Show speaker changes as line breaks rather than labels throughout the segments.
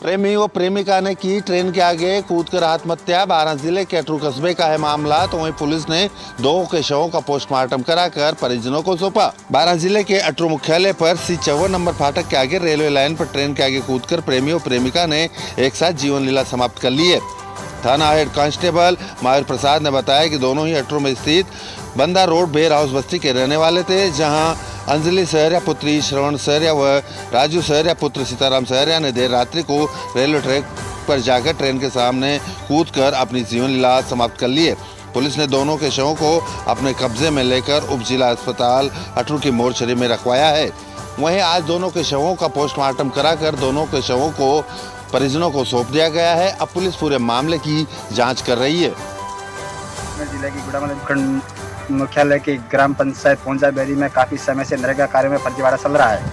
प्रेमी व प्रेमिका ने की ट्रेन के आगे कूदकर आत्महत्या। 12 जिले के अटरू कस्बे का है मामला। तो वहीं पुलिस ने 2 के शवों का पोस्टमार्टम कराकर परिजनों को सौंपा। 12 जिले के अटरू मुख्यालय पर C54 नंबर फाटक के आगे रेलवे लाइन पर ट्रेन के आगे कूदकर प्रेमी व प्रेमिका ने एक साथ जीवन लीला समाप्त कर ली है। थाना हेड कांस्टेबल मायूर प्रसाद ने बताया कि दोनों ही अटरू में स्थित बंदा रोड बेर हाउस बस्ती के रहने वाले थे, जहां अंजलि सहरिया पुत्री श्रवण सहरिया व राजू सहरिया पुत्र सीताराम सहरिया ने देर रात्रि को रेलवे ट्रैक पर जाकर ट्रेन के सामने कूदकर अपनी जीवन लीला समाप्त कर ली है। पुलिस ने दोनों के शवों को अपने कब्जे में लेकर उप जिला अस्पताल अटरू की मोर्चरी में रखवाया है। वहीं आज दोनों के शवों का पोस्टमार्टम कराकर दोनों के शवों को परिजनों को सौंप दिया गया है। अब पुलिस पूरे मामले की जांच कर रही है।
जिले की गुड़ामल मुख्यालय की ग्राम पंचायत पोंजा बेरी में काफी समय से नरेगा कार्यों में फर्जीवाड़ा चल रहा है,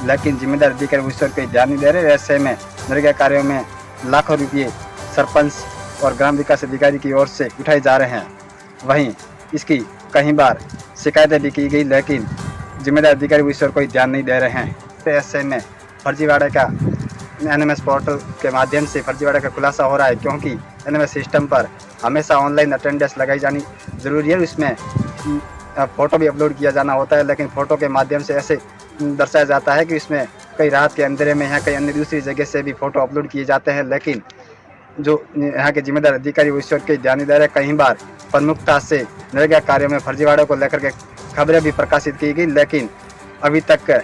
लेकिन जिम्मेदार अधिकारी उस पर कोई ध्यान नहीं दे रहे। ऐसे में नरेगा कार्यों में लाखों रुपये सरपंच और ग्राम विकास अधिकारी की ओर से उठाए जा रहे हैं। वहीं इसकी कई बार शिकायतें भी की गई, लेकिन जिम्मेदार अधिकारी उस पर कोई ध्यान नहीं दे रहे हैं। तो ऐसे में फर्जीवाड़े का NMS पोर्टल के माध्यम से फर्जीवाड़े का खुलासा हो रहा है, क्योंकि NMS सिस्टम पर हमेशा ऑनलाइन अटेंडेंस लगाई जानी ज़रूरी है। उसमें फ़ोटो भी अपलोड किया जाना होता है, लेकिन फ़ोटो के माध्यम से ऐसे दर्शाया जाता है कि इसमें कई रात के अंधेरे में या कई अन्य दूसरी जगह से भी फ़ोटो अपलोड किए जाते हैं, लेकिन जो यहाँ के जिम्मेदार अधिकारी वो ईश्वर के ध्यान नहीं दे रहे। कई बार प्रमुखता से नरेगा कार्यों में फर्जीवाड़ों को लेकर के खबरें भी प्रकाशित की गई, लेकिन अभी तक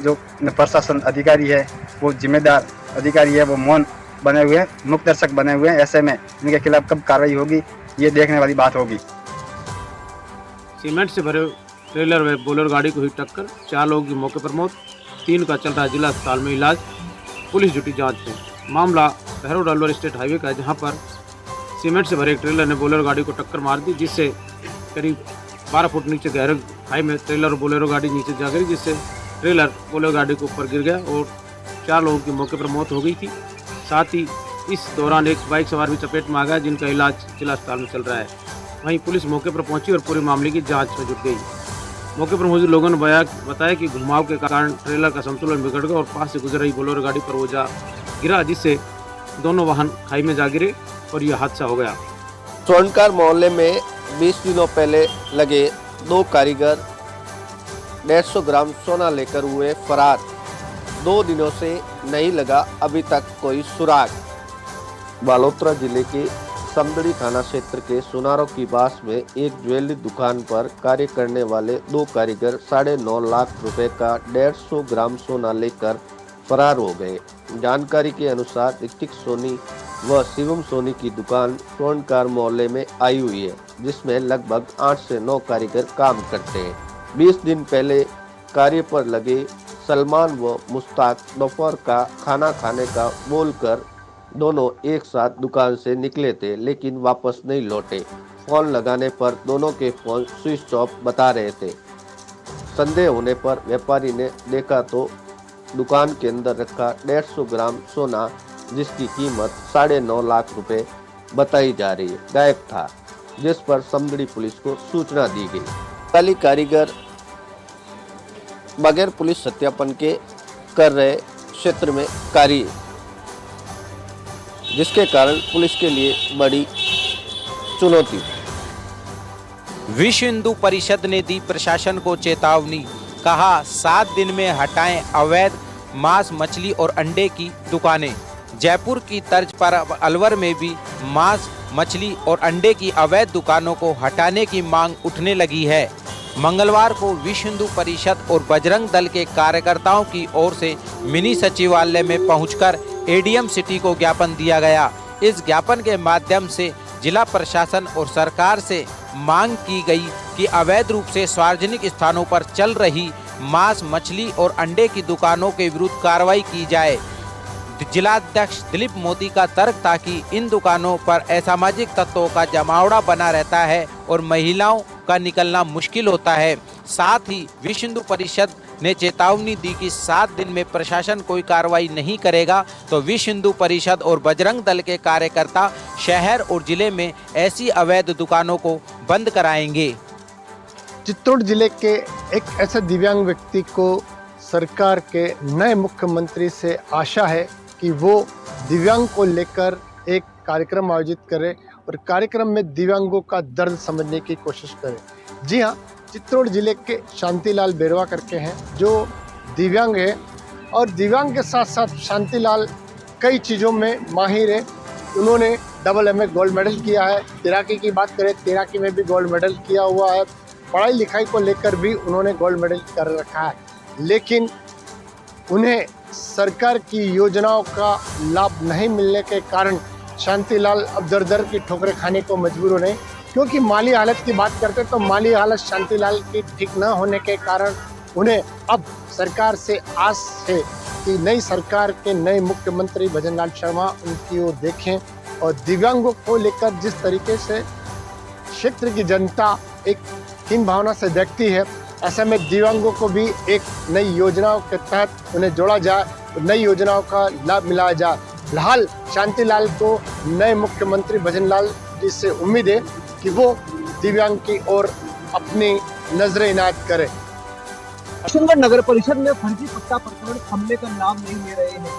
जो प्रशासन अधिकारी है, वो जिम्मेदार अधिकारी है, वो मौन बने हुए हैं, मुक्त दर्शक बने हुए हैं। ऐसे में इनके खिलाफ कब कार्रवाई होगी, ये देखने वाली बात होगी।
सीमेंट से भरे ट्रेलर व बोलेरो गाड़ी को हुई टक्कर, 4 लोगों की मौके पर मौत, 3 का चल रहा है जिला अस्पताल में इलाज। पुलिस जुटी जांच में। मामला बहरोड अलवर स्टेट हाईवे का है, जहां पर सीमेंट से भरे एक ट्रेलर ने बोलेरो गाड़ी को टक्कर मार दी, जिससे करीब 12 फुट नीचे गहरे खाई में ट्रेलर और बोलेरो गाड़ी नीचे जा गिरी, जिससे ट्रेलर बोलेरो गाड़ी के ऊपर गिर गया और 4 लोगों की मौके पर मौत हो गई थी। साथ ही इस दौरान एक बाइक सवार भी चपेट में आ गया, जिनका इलाज जिला अस्पताल में चल रहा है। वहीं पुलिस मौके पर पहुंची और पूरे मामले की जांच में जुट गई। मौके पर मौजूद लोगों ने बताया कि घुमाव के कारण ट्रेलर का संतुलन बिगड़ गया और पास से गुजर रही बोलेरो गाड़ी पर वो जा गिरा, जिससे दोनों वाहन खाई में जा गिरे और यह हादसा हो गया।
स्वर्णकार मोहल्ले में 20 दिनों पहले लगे 2 कारीगर 150 ग्राम सोना लेकर हुए फरार। 2 दिनों से नहीं लगा अभी तक कोई सुराग। बालोतरा जिले के समदड़ी थाना क्षेत्र के सुनारों की बास में एक ज्वेलरी दुकान पर कार्य करने वाले 2 कारीगर 9.5 लाख रुपए का 150 ग्राम सोना लेकर फरार हो गए। जानकारी के अनुसार ऋतिक सोनी व शिवम सोनी की दुकान स्वर्णकार मोहल्ले में आई हुई है, जिसमें लगभग 8 से 9 कारीगर काम करते हैं। 20 दिन पहले कार्य पर लगे सलमान व मुश्ताक दोपहर का खाना खाने का बोलकर दोनों एक साथ दुकान से निकले थे, लेकिन वापस नहीं लौटे। फोन लगाने पर दोनों के फोन स्विच ऑफ बता रहे थे। संदेह होने पर व्यापारी ने देखा तो दुकान के अंदर रखा 150 ग्राम सोना, जिसकी कीमत 9.5 लाख रुपए बताई जा रही है, गायब था, जिस पर समदड़ी पुलिस को सूचना दी गई। खाली कारीगर बगैर पुलिस सत्यापन के कर रहे क्षेत्र में कार्य, जिसके कारण पुलिस के लिए बड़ी चुनौती।
विश्व हिंदू परिषद ने दी प्रशासन को चेतावनी, कहा 7 दिन में हटाएं अवैध मांस, मछली और अंडे की दुकानें। जयपुर की तर्ज पर अलवर में भी मांस, मछली और अंडे की अवैध दुकानों को हटाने की मांग उठने लगी है। मंगलवार को विश्व हिंदू परिषद और बजरंग दल के कार्यकर्ताओं की ओर से मिनी सचिवालय में पहुंचकर ADM सिटी को ज्ञापन दिया गया। इस ज्ञापन के माध्यम से जिला प्रशासन और सरकार से मांग की गई कि अवैध रूप से सार्वजनिक स्थानों पर चल रही मांस, मछली और अंडे की दुकानों के विरुद्ध कार्रवाई की जाए। जिलाध्यक्ष दिलीप मोदी का तर्क था कि इन दुकानों पर असामाजिक तत्वों का जमावड़ा बना रहता है और महिलाओं का निकलना मुश्किल होता है। साथ ही विश्व हिंदू परिषद ने चेतावनी दी कि 7 दिन में प्रशासन कोई कार्रवाई नहीं करेगा तो विश्व हिंदू परिषद और बजरंग दल के कार्यकर्ता शहर और जिले में ऐसी अवैध दुकानों को बंद कराएंगे।
चित्तौड़ जिले के एक ऐसे दिव्यांग व्यक्ति को सरकार के नए मुख्यमंत्री से आशा है कि वो दिव्यांग को लेकर एक कार्यक्रम आयोजित करें और कार्यक्रम में दिव्यांगों का दर्द समझने की कोशिश करें। जी हाँ, चित्तौड़ जिले के शांतिलाल बेरवा करके हैं जो दिव्यांग है और दिव्यांग के साथ साथ शांतिलाल कई चीज़ों में माहिर है। उन्होंने AA गोल्ड मेडल किया है। तैराकी की बात करें, तैराकी में भी गोल्ड मेडल किया हुआ है। पढ़ाई लिखाई को लेकर भी उन्होंने गोल्ड मेडल कर रखा है, लेकिन उन्हें सरकार की योजनाओं का लाभ नहीं मिलने के कारण शांतिलाल अब दर की ठोकरें खाने को मजबूर हो रहे हैं। क्योंकि माली हालत की बात करते तो माली हालत शांतिलाल की ठीक न होने के कारण उन्हें अब सरकार से आस है कि नई सरकार के नए मुख्यमंत्री भजनलाल शर्मा उनकी ओर देखें और दिव्यांगों को लेकर जिस तरीके से क्षेत्र की जनता एक हीन भावना से देखती है, ऐसे में दिव्यांगों को भी एक नई योजनाओं के तहत उन्हें जोड़ा जाए, नई योजनाओं का लाभ मिलाया जाए। फिलहाल शांतिलाल को नए मुख्यमंत्री भजनलाल जी से उम्मीद है कि वो दिव्यांग की ओर अपनी नजरें इनायत करें।
किशनगढ़ नगर परिषद में फर्जी पट्टा प्रकरण थमने का नाम नहीं ले रहे हैं।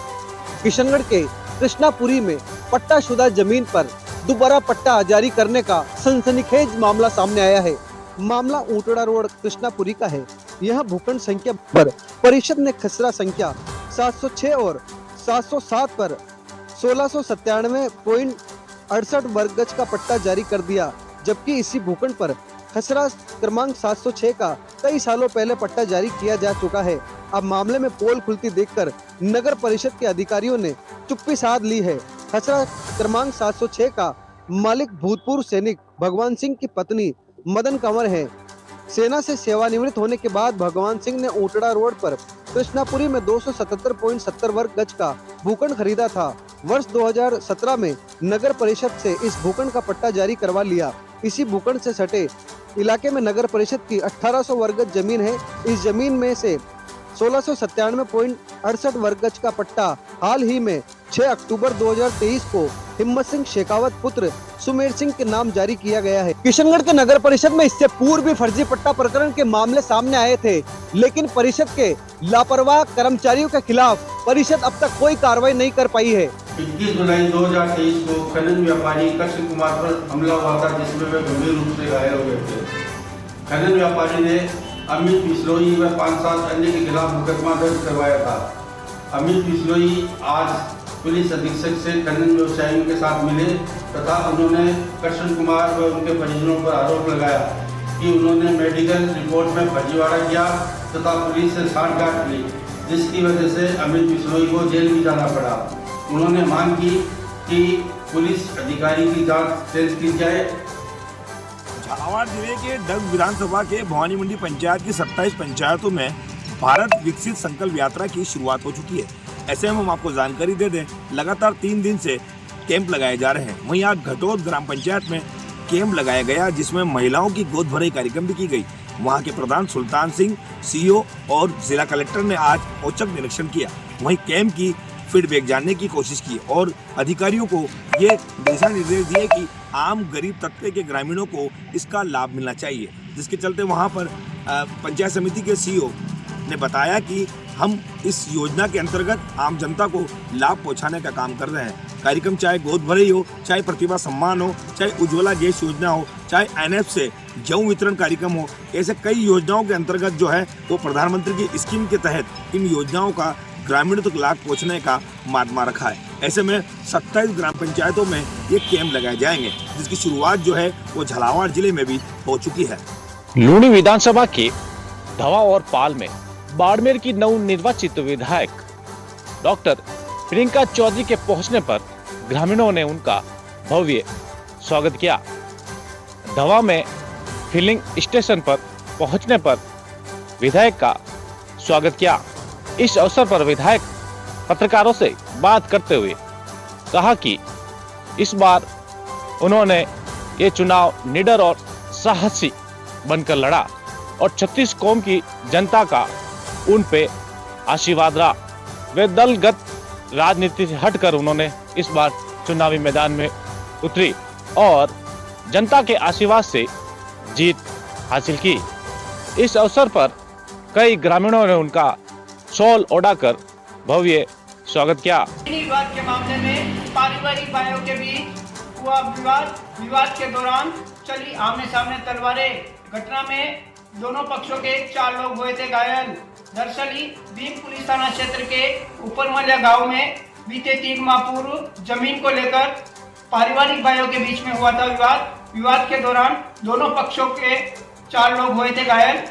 किशनगढ़ के कृष्णापुरी में पट्टाशुदा जमीन पर दोबारा पट्टा जारी करने का सनसनीखेज मामला सामने आया है। मामला ऊंटड़ा रोड कृष्णापुरी का है। यह भूखंड संख्या पर परिषद ने खसरा संख्या 706 और 707 पर 1697.68 वर्ग गज का पट्टा जारी कर दिया, जबकि इसी भूखंड पर खसरा क्रमांक 706 का कई सालों पहले पट्टा जारी किया जा चुका है। अब मामले में पोल खुलती देखकर नगर परिषद के अधिकारियों ने चुप्पी साध ली है। खसरा क्रमांक 706 का मालिक भूतपूर्व सैनिक भगवान सिंह की पत्नी मदन कंवर है। सेना से सेवानिवृत्त होने के बाद भगवान सिंह ने ऊंटड़ा रोड पर कृष्णापुरी में 277.70 वर्ग गज का भूखंड खरीदा था। वर्ष 2017 में नगर परिषद से इस भूखंड का पट्टा जारी करवा लिया। इसी भूखंड से सटे इलाके में नगर परिषद की 1800 वर्ग गज जमीन है। इस जमीन में से 1697.68 वर्ग गज का पट्टा हाल ही में 6 अक्टूबर 2023 को हिम्मत सिंह शेखावत पुत्र सुमेर सिंह के नाम जारी किया गया है। किशनगढ़ के नगर परिषद में इससे पूर्व भी फर्जी पट्टा प्रकरण के मामले सामने आए थे, लेकिन परिषद के लापरवाह कर्मचारियों के खिलाफ परिषद अब तक कोई कार्रवाई नहीं कर पाई है।
21 जुलाई 2023 को खनन व्यापारी कृष्ण कुमार पर हमला हुआ था, जिसमें वे गंभीर रूप से घायल हो गए थे। खनन व्यापारी ने अमित बिश्नोई व 5-7 अन्य के खिलाफ मुकदमा दर्ज करवाया था। अमित बिश्नोई आज पुलिस अधीक्षक से खनन व्यवसायियों के साथ मिले तथा उन्होंने कृष्ण कुमार व उनके परिजनों पर आरोप लगाया कि उन्होंने मेडिकल रिपोर्ट में फर्जीवाड़ा किया तथा पुलिस से सांठगांठ की, जिसकी वजह से अमित बिश्नोई को जेल भी जाना पड़ा। उन्होंने मांग की कि पुलिस अधिकारी की जांच तेज की जाए।
झालावाड़ जिले के डग विधानसभा के भवानी मंडी पंचायत की 27 पंचायतों में भारत विकसित संकल्प यात्रा की शुरुआत हो चुकी है। ऐसे में हम आपको जानकारी दे दें, लगातार 3 दिन से कैंप लगाए जा रहे हैं। वहीं आज घटोद ग्राम पंचायत में कैंप लगाया गया, जिसमें महिलाओं की गोद भराई कार्यक्रम भी की गई। वहां के प्रधान सुल्तान सिंह, सीईओ और जिला कलेक्टर ने आज औचक निरीक्षण किया। वहीं कैंप की फीडबैक जानने की कोशिश की और अधिकारियों को ये दिशा निर्देश दिए कि आम गरीब तबके के ग्रामीणों को इसका लाभ मिलना चाहिए, जिसके चलते वहां पर पंचायत समिति के सीईओ ने बताया कि हम इस योजना के अंतर्गत आम जनता को लाभ पहुंचाने का काम कर रहे हैं। कार्यक्रम चाहे गोद भराई हो, चाहे प्रतिभा सम्मान हो, चाहे उज्ज्वला गैस योजना हो, चाहे NF से गेहूं वितरण कार्यक्रम हो, ऐसे कई योजनाओं के अंतर्गत जो है वो प्रधानमंत्री की स्कीम के तहत इन योजनाओं का ग्रामीणों तक लाभ पहुंचने का मातमा रखा है। ऐसे में 27 ग्राम पंचायतों में ये कैंप लगाए जाएंगे, जिसकी शुरुआत जो है वो झालावाड़ जिले में भी हो चुकी है।
लूणी विधानसभा के धवा और पाल में बाड़मेर की नवनिर्वाचित विधायक डॉक्टर प्रियंका चौधरी के पहुंचने पर ग्रामीणों ने उनका भव्य स्वागत किया। धवा में फिलिंग स्टेशन पर पहुंचने पर विधायक का स्वागत किया। इस अवसर पर विधायक पत्रकारों से बात करते हुए कहा कि इस बार उन्होंने ये चुनाव निडर और साहसी बनकर लड़ा और 36 कौम की जनता का उन पे आशीर्वाद रहा। वे दलगत राजनीति से हटकर उन्होंने इस बार चुनावी मैदान में उतरी और जनता के आशीर्वाद से जीत हासिल की। इस अवसर पर कई ग्रामीणों ने उनका शॉल ओढ़ाकर भव्य स्वागत किया।
विवाद के मामले में पारिवारिक भाइयों के बीच हुआ विवाद के दौरान चली आमने सामने तलवारें। घटना में दोनों पक्षों के 4 लोग हुए थे घायल। दरअसल भीम पुलिस थाना क्षेत्र के ऊपरमलिया गांव में बीते 3 माह पूर्व जमीन को लेकर पारिवारिक भाइयों के बीच में हुआ था विवाद के दौरान दोनों पक्षों के 4 लोग हुए थे घायल।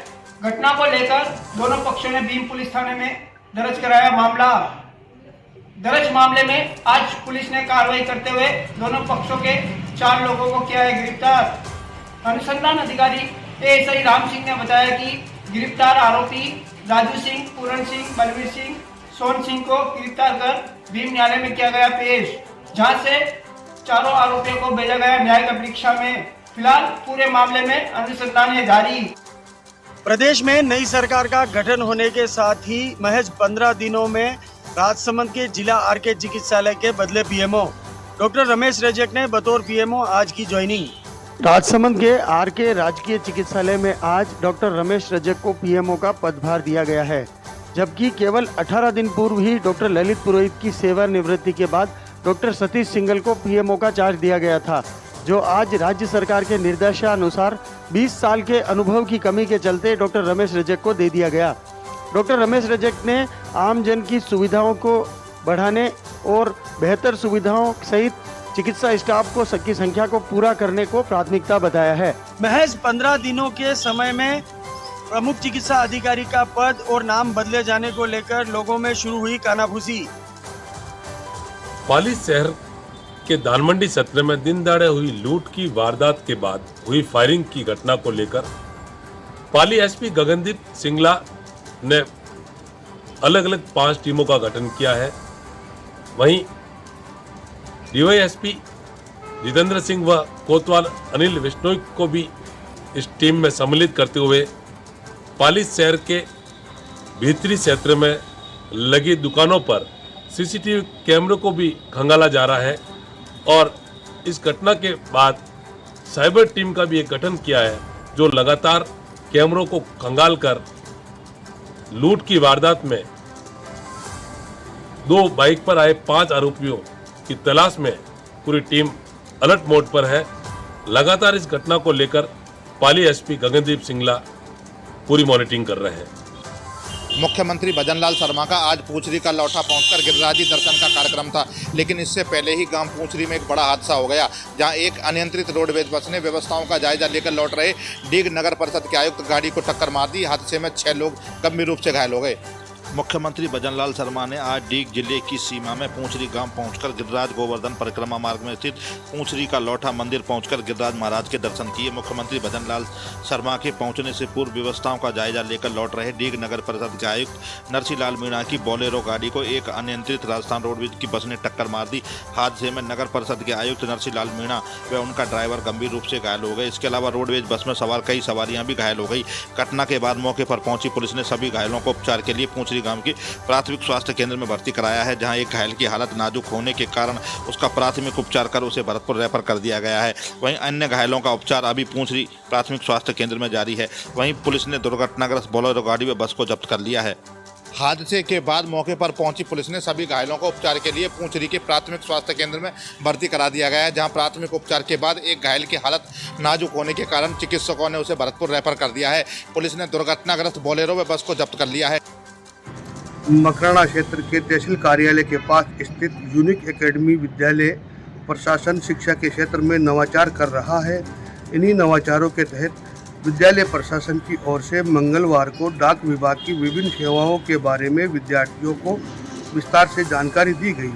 घटना को लेकर दोनों पक्षों ने भीम पुलिस थाने में दर्ज कराया मामला। दर्ज मामले में आज पुलिस ने कार्रवाई करते हुए दोनों पक्षों के 4 लोगों को किया है गिरफ्तार। अनुसंधान अधिकारी एएसआई राम सिंह ने बताया कि गिरफ्तार आरोपी राजू सिंह, पूरन सिंह, बलवीर सिंह, सोन सिंह को गिरफ्तार कर भीम न्यायालय में किया गया पेश, जहां से चारों आरोपियों को भेजा गया न्यायिक परीक्षा में। फिलहाल पूरे मामले में अनुसंधान है जारी।
प्रदेश में नई सरकार का गठन होने के साथ ही महज 15 दिनों में राजसमंद के जिला आरके चिकित्सालय के बदले पीएमओ डॉक्टर रमेश रजक ने बतौर पीएमओ आज की ज्वाइनिंग। राजसमंद के आरके राजकीय चिकित्सालय में आज डॉक्टर रमेश रजक को पीएमओ का पदभार दिया गया है, जबकि केवल 18 दिन पूर्व ही डॉक्टर ललित पुरोहित की सेवानिवृत्ति के बाद डॉक्टर सतीश सिंगल को पीएमओ का चार्ज दिया गया था, जो आज राज्य सरकार के निर्देशानुसार 20 साल के अनुभव की कमी के चलते डॉक्टर रमेश रजक को दे दिया गया। डॉक्टर रमेश रजक ने आम जन की सुविधाओं को बढ़ाने और बेहतर सुविधाओं सहित चिकित्सा स्टाफ को की संख्या को पूरा करने को प्राथमिकता बताया है। महज 15 दिनों के समय में प्रमुख चिकित्सा अधिकारी का पद और नाम बदले जाने को लेकर लोगों में शुरू हुई कानाफूसी।
पाली शहर के दानमंडी सत्र में दिन दहाड़े हुई लूट की वारदात के बाद हुई फायरिंग की घटना को लेकर पाली एसपी गगनदीप सिंगला ने अलग अलग 5 टीमों का गठन किया है। वहीं डीवाईएसपी जितेंद्र सिंह व कोतवाल अनिल विश्नोई को भी इस टीम में सम्मिलित करते हुए पाली शहर के भीतरी क्षेत्र में लगी दुकानों पर सीसीटीवी कैमरों को भी खंगाला जा रहा है और इस घटना के बाद साइबर टीम का भी एक गठन किया है, जो लगातार कैमरों को खंगाल कर लूट की वारदात में 2 बाइक पर आए 5 आरोपियों की तलाश में पूरी टीम अलर्ट मोड पर है। लगातार इस घटना को लेकर पाली एसपी गगनदीप सिंगला पूरी मॉनिटरिंग कर रहे हैं।
मुख्यमंत्री भजनलाल शर्मा का आज पूंचरी का लौटा पहुंचकर गिरिराजी दर्शन का कार्यक्रम था, लेकिन इससे पहले ही गांव पूंचरी में एक बड़ा हादसा हो गया, जहां एक अनियंत्रित रोडवेज बस ने व्यवस्थाओं का जायजा लेकर लौट रहे डीग नगर परिषद के आयुक्त गाड़ी को टक्कर मार दी। हादसे में 6 लोग गंभीर रूप से घायल हो गए। मुख्यमंत्री भजनलाल शर्मा ने आज डीग जिले की सीमा में पूंचरी गांव पहुंचकर गिरिराज गोवर्धन परिक्रमा मार्ग में स्थित पूंचरी का लौटा मंदिर पहुंचकर गिरिराज महाराज के दर्शन किए। मुख्यमंत्री भजनलाल शर्मा के पहुंचने से पूर्व व्यवस्थाओं का जायजा लेकर लौट रहे डीग नगर परिषद के आयुक्त नरसिंह मीणा की बोलेरो गाड़ी को एक अनियंत्रित राजस्थान रोडवेज की बस ने टक्कर मार दी। हादसे में नगर परिषद के आयुक्त नरसिंह मीणा व उनका ड्राइवर गंभीर रूप से घायल हो गए। इसके अलावा रोडवेज बस में सवार कई सवारियां भी घायल हो गई। घटना के बाद मौके पर पहुंची पुलिस ने सभी घायलों को उपचार के लिए पूंचरी गांव के प्राथमिक स्वास्थ्य केंद्र में भर्ती कराया है, जहां एक घायल की हालत नाजुक होने के कारण उसका प्राथमिक उपचार कर उसे भरतपुर रेफर कर दिया गया है। वहीं अन्य घायलों का उपचार अभी पूंचरी प्राथमिक स्वास्थ्य केंद्र में जारी है। वहीं पुलिस ने दुर्घटनाग्रस्त बोलेरो गाड़ी व बस को जब्त कर लिया है। हादसे के बाद मौके पर पहुंची पुलिस ने सभी घायलों को उपचार के लिए पूंचरी के प्राथमिक स्वास्थ्य केंद्र में भर्ती करा दिया गया है, जहां प्राथमिक उपचार के बाद एक घायल की हालत नाजुक होने के कारण चिकित्सकों ने उसे भरतपुर रेफर कर दिया है। पुलिस ने दुर्घटनाग्रस्त बोलेरो व बस को जब्त कर लिया है।
मकराना क्षेत्र के तहसील कार्यालय के पास स्थित यूनिक एकेडमी विद्यालय प्रशासन शिक्षा के क्षेत्र में नवाचार कर रहा है। इन्हीं नवाचारों के तहत विद्यालय प्रशासन की ओर से मंगलवार को डाक विभाग की विभिन्न सेवाओं के बारे में विद्यार्थियों को विस्तार से जानकारी दी गई।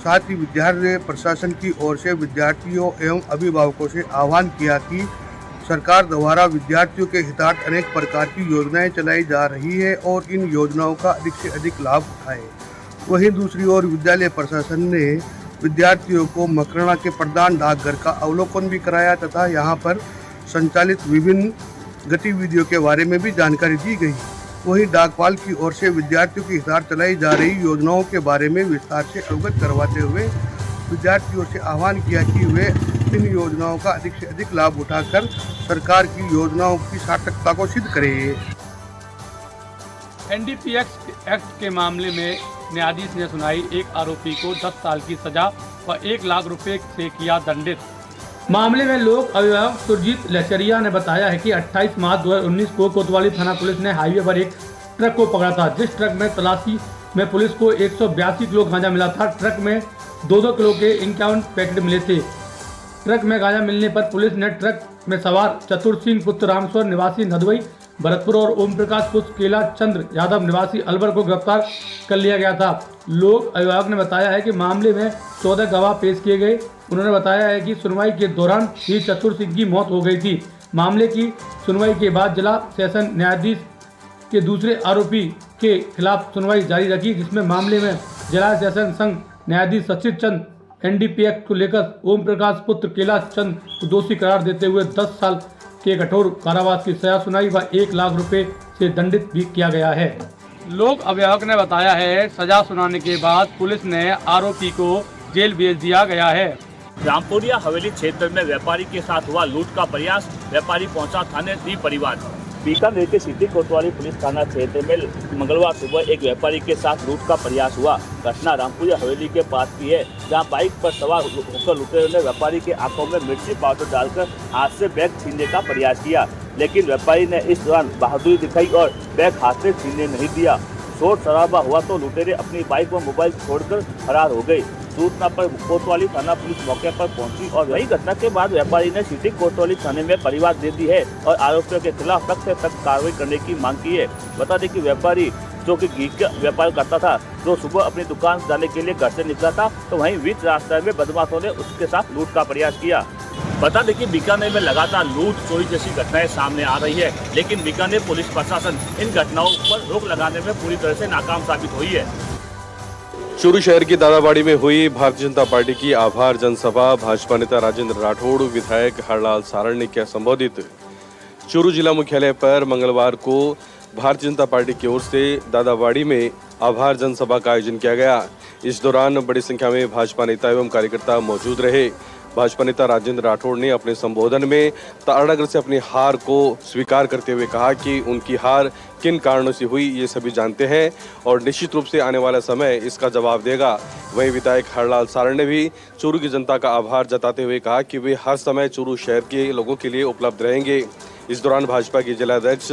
साथ ही विद्यालय प्रशासन की ओर से विद्यार्थियों एवं अभिभावकों से आह्वान किया कि सरकार द्वारा विद्यार्थियों के हितार्थ अनेक प्रकार की योजनाएं चलाई जा रही है और इन योजनाओं का अधिक से अधिक लाभ उठाएं। वहीं दूसरी ओर विद्यालय प्रशासन ने विद्यार्थियों को मकराना के प्रधान डाकघर का अवलोकन भी कराया तथा यहां पर संचालित विभिन्न गतिविधियों के बारे में भी जानकारी दी गई। वहीं डाकपाल की ओर से विद्यार्थियों के हितार्थ चलाई जा रही योजनाओं के बारे में विस्तार से अवगत करवाते हुए विद्यार्थियों से आह्वान किया कि वे इन योजनाओं का अधिक से अधिक लाभ उठाकर सरकार की योजनाओं की सार्थकता को सिद्ध करें।
NDPS एक्ट के मामले में न्यायाधीश ने सुनाई, एक आरोपी को 10 साल की सजा व 1 लाख रुपए से किया दंडित। मामले में लोक अभिभावक सुरजीत लचरिया ने बताया है कि 28 मार्च 2019 को कोतवाली थाना पुलिस ने हाईवे पर एक ट्रक को पकड़ा था, जिस ट्रक में तलाशी में पुलिस को 182 किलो गांजा मिला था। ट्रक में 2-2 किलो के 51 पैकेट मिले थे। ट्रक में गांजा मिलने पर पुलिस ने ट्रक में सवार चतुर सिंह पुत्र रामस्वर निवासी नदवई भरतपुर और ओम प्रकाश पुत्र केला चंद्र यादव निवासी अलवर को गिरफ्तार कर लिया गया था। लोक अभिभावक ने बताया है कि मामले में 14 गवाह पेश किए गए। उन्होंने बताया है कि सुनवाई के दौरान ही चतुर सिंह की मौत हो गई थी। मामले की सुनवाई के बाद जिला सेशन न्यायाधीश के दूसरे आरोपी के खिलाफ सुनवाई जारी रखी, जिसमें मामले में जिला सेशन संघ न्यायाधीश सचिन चंद NDPS को लेकर ओम प्रकाश पुत्र केला चंद को दोषी करार देते हुए 10 साल के कठोर कारावास की सजा सुनाई व 1 लाख रुपए से दंडित भी किया गया है। लोक अभिभावक ने बताया है, सजा सुनाने के बाद पुलिस ने आरोपी को जेल भेज दिया गया है।
रामपुरिया हवेली क्षेत्र में व्यापारी के साथ हुआ लूट का प्रयास, व्यापारी पहुंचा थाने दी परिवार। बीकानेर के सिटी कोतवाली पुलिस थाना क्षेत्र में मंगलवार सुबह एक व्यापारी के साथ लूट का प्रयास हुआ। घटना रामपुरिया हवेली के पास की है, जहां बाइक पर सवार होकर लुटेरों ने व्यापारी के आंखों में मिर्ची पाउडर डालकर हाथ से बैग छीनने का प्रयास किया, लेकिन व्यापारी ने इस दौरान बहादुरी दिखाई और बैग हाथ से छीनने नहीं दिया। शोर शराबा हुआ तो लुटेरे अपनी बाइक व मोबाइल छोड़कर फरार हो गए। सूचना पर कोतवाली थाना पुलिस मौके पर पहुंची और वही घटना के बाद व्यापारी ने सिटी कोतवाली थाने में परिवार दे दी है और आरोपियों के खिलाफ सख्त से सख्त कार्रवाई करने की मांग की है। बता दें कि व्यापारी जो कि घी का व्यापार करता था, जो सुबह अपनी दुकान जाने के लिए घर से निकला था, तो वहीं बीच रास्ते में बदमाशों ने उसके साथ लूट का प्रयास किया। बता दें कि बीकानेर में लगातार लूट चोरी जैसी घटनाएं सामने आ रही है, लेकिन बीकानेर पुलिस प्रशासन इन घटनाओं पर रोक लगाने में पूरी तरह से नाकाम साबित हुई है।
चूरू शहर की दादाबाड़ी में हुई भारतीय जनता पार्टी की आभार जनसभा भाजपा नेता राजेंद्र राठौड़, विधायक हरलाल सारण ने किया संबोधित। चूरू जिला मुख्यालय पर मंगलवार को भारतीय जनता पार्टी की ओर से दादाबाड़ी में आभार जनसभा का आयोजन किया गया। इस दौरान बड़ी संख्या में भाजपा नेता एवं कार्यकर्ता मौजूद रहे। भाजपा नेता राजेंद्र राठौड़ ने अपने संबोधन में तारानगर से अपनी हार को स्वीकार करते हुए कहा कि उनकी हार किन कारणों से हुई ये सभी जानते हैं और निश्चित रूप से आने वाला समय इसका जवाब देगा। वहीं विधायक हरलाल सारण ने भी चूरू की जनता का आभार जताते हुए कहा कि वे हर समय चूरू शहर के लोगों के लिए उपलब्ध रहेंगे। इस दौरान भाजपा के जिलाध्यक्ष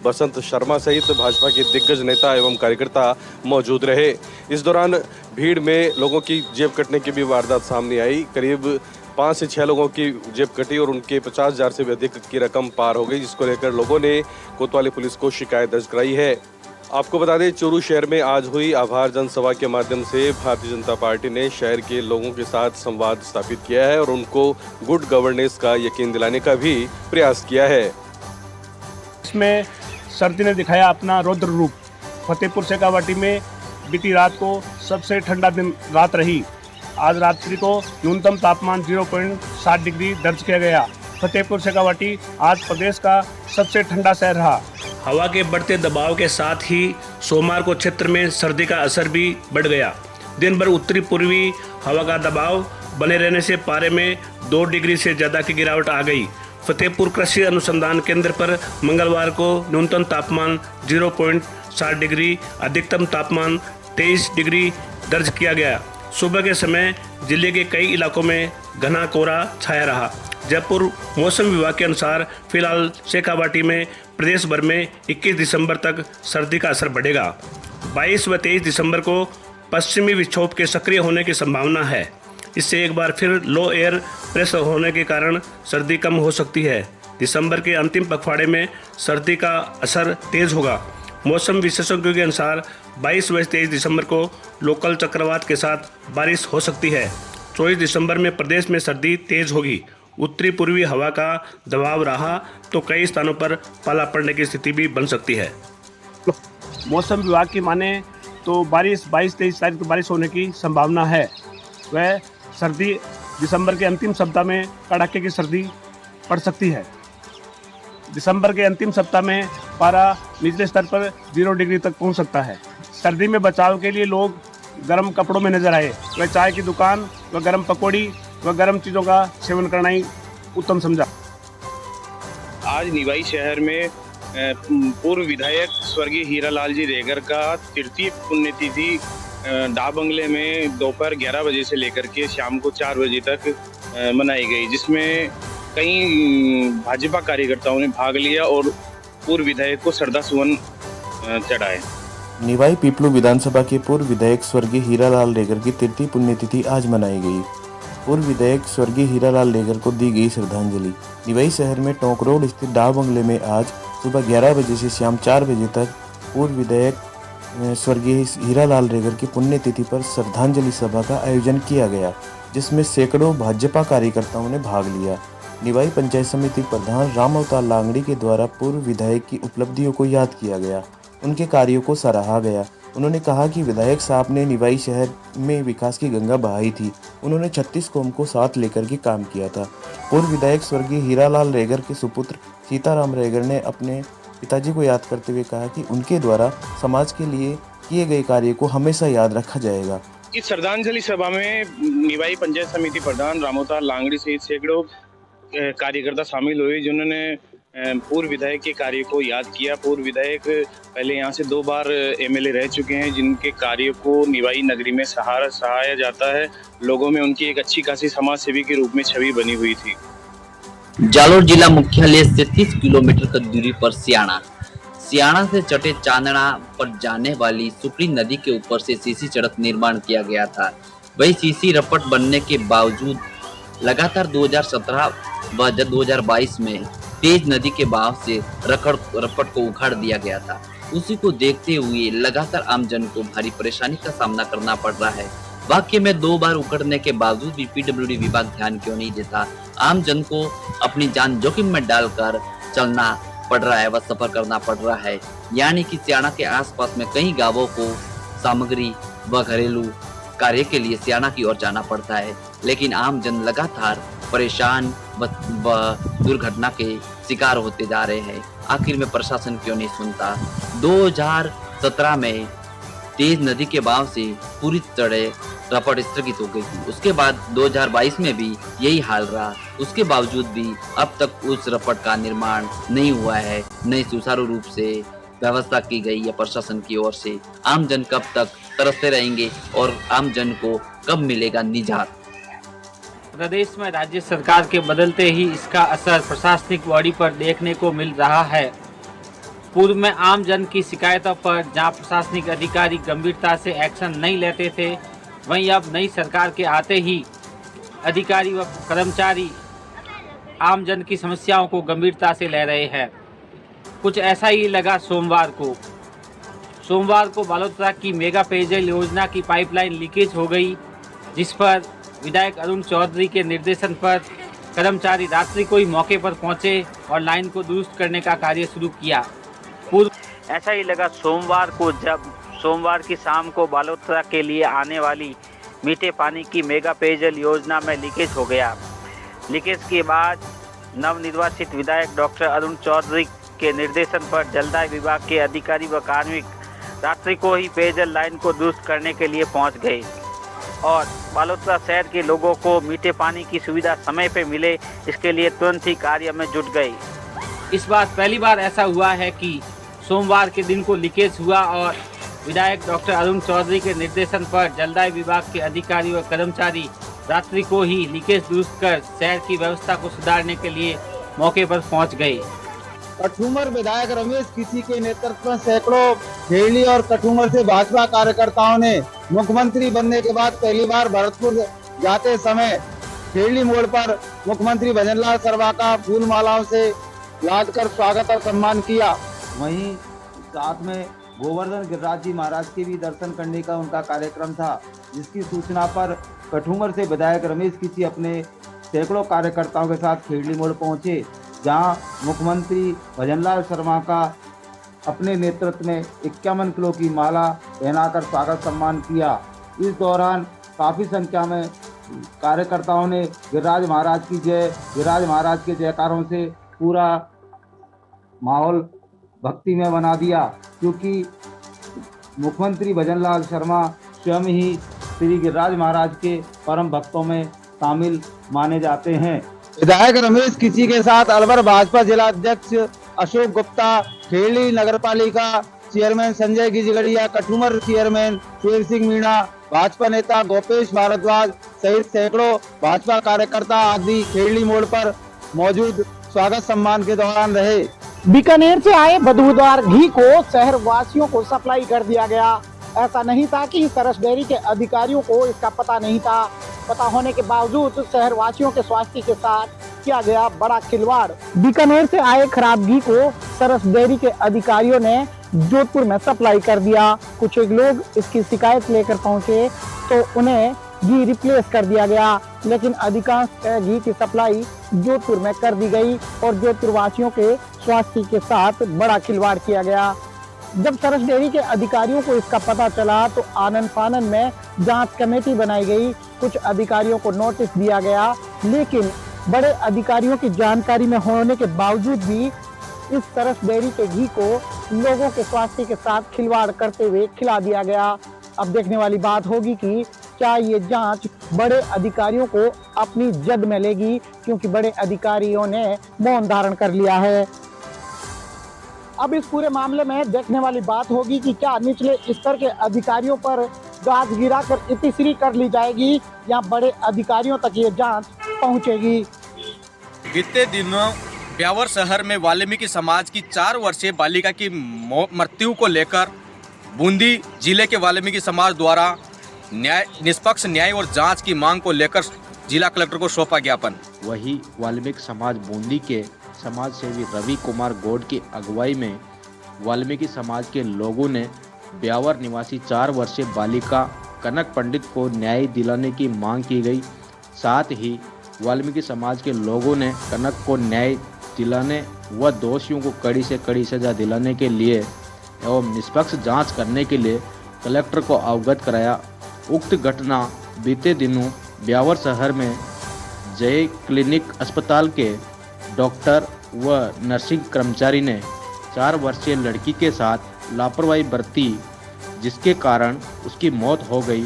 बसंत शर्मा सहित भाजपा के दिग्गज नेता एवं कार्यकर्ता मौजूद रहे। इस दौरान भीड़ में लोगों की जेब कटने की भी वारदात सामने आई। करीब 5 से 6 लोगों की जेब कटी और उनके 50,000 से भी अधिक की रकम पार हो गई, जिसको लेकर लोगों ने कोतवाली पुलिस को शिकायत दर्ज कराई है। आपको बता दें, चूरू शहर में आज हुई आभार जनसभा के माध्यम से भारतीय जनता पार्टी ने शहर के लोगों के साथ संवाद स्थापित किया है और उनको गुड गवर्नेंस का यकीन दिलाने का भी प्रयास किया है।
इसमें सर्दी ने दिखाया अपना रौद्र रूप। फतेहपुर शेखावाटी में बीती रात को सबसे ठंडा दिन रात रही। आज रात्रि को न्यूनतम तापमान 0.7 डिग्री दर्ज किया गया। फतेहपुर शेखावाटी आज प्रदेश का सबसे ठंडा शहर रहा।
हवा के बढ़ते दबाव के साथ ही सोमवार को क्षेत्र में सर्दी का असर भी बढ़ गया। दिन भर उत्तरी पूर्वी हवा का दबाव बने रहने से पारे में 2 डिग्री से ज़्यादा की गिरावट आ गई। फतेहपुर कृषि अनुसंधान केंद्र पर मंगलवार को न्यूनतम तापमान 0.7 डिग्री, अधिकतम तापमान 23 डिग्री दर्ज किया गया। सुबह के समय जिले के कई इलाकों में घना कोहरा छाया रहा। जयपुर मौसम विभाग के अनुसार फिलहाल शेखावाटी में प्रदेश भर में 21 दिसंबर तक सर्दी का असर बढ़ेगा। 22 व 23 दिसंबर को पश्चिमी विक्षोभ के सक्रिय होने की संभावना है। इससे एक बार फिर लो एयर प्रेशर होने के कारण सर्दी कम हो सकती है। दिसंबर के अंतिम पखवाड़े में सर्दी का असर तेज होगा। मौसम विशेषज्ञों के अनुसार 22 व 23 दिसंबर को लोकल चक्रवात के साथ बारिश हो सकती है। 24 दिसंबर में प्रदेश में सर्दी तेज होगी। उत्तरी पूर्वी हवा का दबाव रहा तो कई स्थानों पर पाला पड़ने की स्थिति भी बन सकती है।
मौसम विभाग की माने तो 22-23 तारीख को बारिश होने की संभावना है। वह सर्दी दिसंबर के अंतिम सप्ताह में कड़ाके की सर्दी पड़ सकती है। दिसंबर के अंतिम सप्ताह में पारा निचले स्तर पर 0 डिग्री तक पहुंच सकता है। सर्दी में बचाव के लिए लोग गर्म कपड़ों में नजर आए। वह चाय की दुकान व गर्म पकौड़ी व गर्म चीज़ों का सेवन करना ही उत्तम समझा।
आज निवाई शहर में पूर्व विधायक स्वर्गीय हीरालाल जी रेगर का तृतीय पुण्यतिथि डा बंगले में दोपहर 11 बजे से लेकर के शाम को 4 बजे तक मनाई गई, जिसमें कई भाजपा कार्यकर्ताओं ने भाग लिया और पूर्व विधायक को श्रद्धा सुमन चढ़ाए।
निवाई पीपलू विधानसभा के पूर्व विधायक स्वर्गीय हीरालाल रेगर की तृतीय पुण्यतिथि आज मनाई गई। पूर्व विधायक स्वर्गीय हीरालाल रेगर को दी गई श्रद्धांजलि। निवाई शहर में टोंक रोड स्थित डा बंगले में आज सुबह 11 बजे से शाम 4 बजे तक पूर्व विधायक स्वर्गीय हीरालाल रेगर की पुण्यतिथि पर श्रद्धांजलि सभा का आयोजन किया गया, जिसमें सैकड़ों भाजपा कार्यकर्ताओं ने भाग लिया। निवाई पंचायत समिति प्रधान राम अवतार लांगड़ी के द्वारा पूर्व विधायक की उपलब्धियों को याद किया गया, उनके कार्यों को सराहा गया। उन्होंने कहा कि विधायक साहब ने निवाई शहर में विकास की गंगा बहाई थी। उन्होंने 36 कौम को साथ लेकर के काम किया था। पूर्व विधायक स्वर्गीय हीरालाल रेगर के सुपुत्र सीताराम रेगर ने अपने पिताजी को याद करते हुए कहा कि उनके द्वारा समाज के लिए किए गए कार्य को हमेशा याद रखा जाएगा।
इस श्रद्धांजलि सभा में निवाई पंचायत समिति प्रधान रामोतार लांगड़ी सहित सैकड़ों कार्यकर्ता शामिल हुए, जिन्होंने पूर्व विधायक के कार्य को याद किया। पूर्व विधायक पहले यहाँ से 2 बार एमएलए रह चुके हैं, जिनके कार्य को निवाई नगरी में सराहा जाता है। लोगों में उनकी एक अच्छी खासी समाज सेवी के रूप में छवि बनी हुई थी।
जालोर जिला मुख्यालय से 30 किलोमीटर की दूरी पर सियाणा से चटे चांदना पर जाने वाली सुपड़ी नदी के ऊपर से सीसी सड़क निर्माण किया गया था। वही सीसी रपट बनने के बावजूद लगातार 2017 व 2022 में तेज नदी के बहाव से रपट को उखाड़ दिया गया था। उसी को देखते हुए लगातार आमजन को भारी परेशानी का सामना करना पड़ रहा है। वाकई में 2 बार उखड़ने के बावजूद भी पीडब्ल्यूडी विभाग ध्यान क्यों नहीं देता? आमजन को अपनी जान जोखिम में डालकर चलना पड़ रहा है व सफर करना पड़ रहा है। यानी कि सियाणा के आसपास में कई गांवों को सामग्री व घरेलू कार्य के लिए सियाणा की ओर जाना पड़ता है, लेकिन आमजन लगातार परेशान व दुर्घटना के शिकार होते जा रहे हैं। आखिर में प्रशासन क्यों नहीं सुनता? 2017 में तेज नदी के बहाव से पूरी तरह रपट स्थगित हो गई थी। उसके बाद 2022 में भी यही हाल रहा। उसके बावजूद भी अब तक उस रपट का निर्माण नहीं हुआ है, नहीं सुचारू रूप से व्यवस्था की गई है प्रशासन की ओर से। आमजन कब तक तरसते रहेंगे और आमजन को कब मिलेगा निजात?
प्रदेश में राज्य सरकार के बदलते ही इसका असर प्रशासनिक बॉडी पर देखने को मिल रहा है। पूर्व में आम जन की शिकायतों पर जहां प्रशासनिक अधिकारी गंभीरता से एक्शन नहीं लेते थे, वहीं अब नई सरकार के आते ही अधिकारी व कर्मचारी आम जन की समस्याओं को गंभीरता से ले रहे हैं। कुछ ऐसा ही लगा सोमवार को बालोतरा की मेगा पेयजल योजना की पाइपलाइन लीकेज हो गई, जिस पर विधायक अरुण चौधरी के निर्देशन पर कर्मचारी रात्रि को ही मौके पर पहुंचे और लाइन को दुरुस्त करने का कार्य शुरू किया। ऐसा ही लगा सोमवार को, जब सोमवार की शाम को बालोतरा के लिए आने वाली मीठे पानी की मेगा पेयजल योजना में लीकेज हो गया। लीकेज के बाद नवनिर्वाचित विधायक डॉक्टर अरुण चौधरी के निर्देशन पर जलदाय विभाग के अधिकारी व कार्मिक रात्रि को ही पेयजल लाइन को दुरुस्त करने के लिए पहुंच गए और बालोतरा शहर के लोगों को मीठे पानी की सुविधा समय पर मिले, इसके लिए तुरंत ही कार्य में जुट गए। इस बार पहली बार ऐसा हुआ है कि सोमवार के दिन को लीकेज हुआ और विधायक डॉक्टर अरुण चौधरी के निर्देशन पर जलदाय विभाग के अधिकारी व कर्मचारी रात्रि को ही लीकेज दुरुस्त कर शहर की व्यवस्था को सुधारने के लिए मौके पर पहुंच गए।
कठूमर विधायक रमेश किसी के नेतृत्व में सैकड़ों खेड़ी और कठूमर से भाजपा कार्यकर्ताओं ने मुख्यमंत्री बनने के बाद पहली बार भरतपुर जाते समय खेड़ी मोड़ पर मुख्यमंत्री भजनलाल शर्मा का फूल मालाओं से लाद कर स्वागत और सम्मान किया।
वहीं साथ में गोवर्धन गिरिराज जी महाराज के भी दर्शन करने का उनका कार्यक्रम था, जिसकी सूचना पर कठूमर से विधायक रमेश किसी अपने सैकड़ों कार्यकर्ताओं के साथ खेड़ी मोड़ पहुंचे, जहां मुख्यमंत्री भजनलाल शर्मा का अपने नेतृत्व में 51 किलो की माला पहनाकर स्वागत सम्मान किया। इस दौरान काफ़ी संख्या में कार्यकर्ताओं ने गिरिराज महाराज के जयकारों से पूरा माहौल भक्ति में बना दिया, क्योंकि मुख्यमंत्री भजनलाल शर्मा स्वयं ही श्री गिरिराज महाराज के परम भक्तों में शामिल माने जाते हैं।
विधायक रमेश किसी के साथ अलवर भाजपा जिला अध्यक्ष अशोक गुप्ता, खेड़ी नगर पालिका चेयरमैन संजय गिजगड़िया, कठुमर चेयरमैन शेर सिंह मीणा, भाजपा नेता गोपेश भारद्वाज सहित सैकड़ों भाजपा कार्यकर्ता आदि खेड़ी मोड़ पर मौजूद स्वागत सम्मान के दौरान रहे।
बीकानेर से आए बदबूदार घी को शहर वासियों को सप्लाई कर दिया गया। ऐसा नहीं था कि सरस डेयरी के अधिकारियों को इसका पता नहीं था। पता होने के बावजूद शहर वासियों के स्वास्थ्य के साथ किया गया बड़ा खिलवाड़। बीकानेर से आए खराब घी को सरस डेयरी के अधिकारियों ने जोधपुर में सप्लाई कर दिया। कुछ एक लोग इसकी शिकायत लेकर पहुंचे तो उन्हें घी रिप्लेस कर दिया गया, लेकिन अधिकांश घी की सप्लाई जोधपुर में कर दी गई और जोधपुर वासियों के स्वास्थ्य के साथ बड़ा खिलवाड़ किया गया। जब सरस डेयरी के अधिकारियों को इसका पता चला तो आनन फानन में जांच कमेटी बनाई गई। कुछ अधिकारियों को नोटिस दिया गया, लेकिन बड़े अधिकारियों की जानकारी में होने के बावजूद भी इस सरस डेयरी के घी को लोगों के स्वास्थ्य के साथ खिलवाड़ करते हुए खिला दिया गया। अब देखने वाली बात होगी कि क्या ये जांच बड़े अधिकारियों को अपनी जद में लेगी, क्योंकि बड़े अधिकारियों ने मौन धारण कर लिया है। अब इस पूरे मामले में देखने वाली बात होगी कि क्या निचले स्तर के अधिकारियों पर गाज गिराकर इतिश्री कर ली जाएगी या बड़े अधिकारियों तक ये जांच पहुंचेगी।
बीते दिनों ब्यावर शहर में वाल्मीकि समाज की 4 वर्षीय बालिका की मृत्यु को लेकर बूंदी जिले के वाल्मीकि समाज द्वारा निष्पक्ष न्याय और जांच की मांग को लेकर जिला कलेक्टर को सौंपा ज्ञापन।
वही वाल्मीकि समाज बूंदी के समाज सेवी रवि कुमार गौड़ की अगुवाई में वाल्मीकि समाज के लोगों ने ब्यावर निवासी 4 वर्षीय बालिका कनक पंडित को न्याय दिलाने की मांग की गई। साथ ही वाल्मीकि समाज के लोगों ने कनक को न्याय दिलाने व दोषियों को कड़ी से कड़ी सजा दिलाने के लिए एवं निष्पक्ष जांच करने के लिए कलेक्टर को अवगत कराया। उक्त घटना बीते दिनों ब्यावर शहर में जय क्लिनिक अस्पताल के डॉक्टर व नर्सिंग कर्मचारी ने 4 वर्षीय लड़की के साथ लापरवाही बरती, जिसके कारण उसकी मौत हो गई।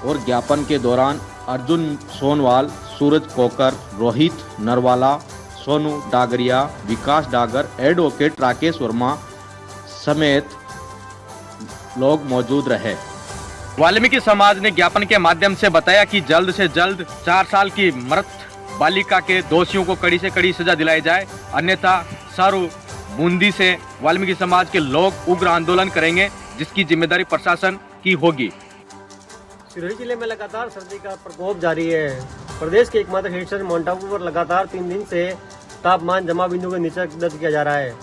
और ज्ञापन के दौरान अर्जुन सोनवाल, सूरज कोकर, रोहित नरवाला, सोनू डागरिया, विकास डागर, एडवोकेट राकेश वर्मा समेत लोग मौजूद रहे।
वाल्मीकि समाज ने ज्ञापन के माध्यम से बताया कि जल्द से जल्द 4 साल की मृत बालिका के दोषियों को कड़ी से कड़ी सजा दिलाई जाए, अन्यथा सारू बूंदी से वाल्मीकि समाज के लोग उग्र आंदोलन करेंगे, जिसकी जिम्मेदारी प्रशासन की होगी।
सिरोही जिले में लगातार सर्दी का प्रकोप जारी है। प्रदेश के एकमात्र हिल स्टेशन माउंट आबू पर लगातार 3 दिन से तापमान जमा बिंदु के नीचे दर्ज किया जा रहा है।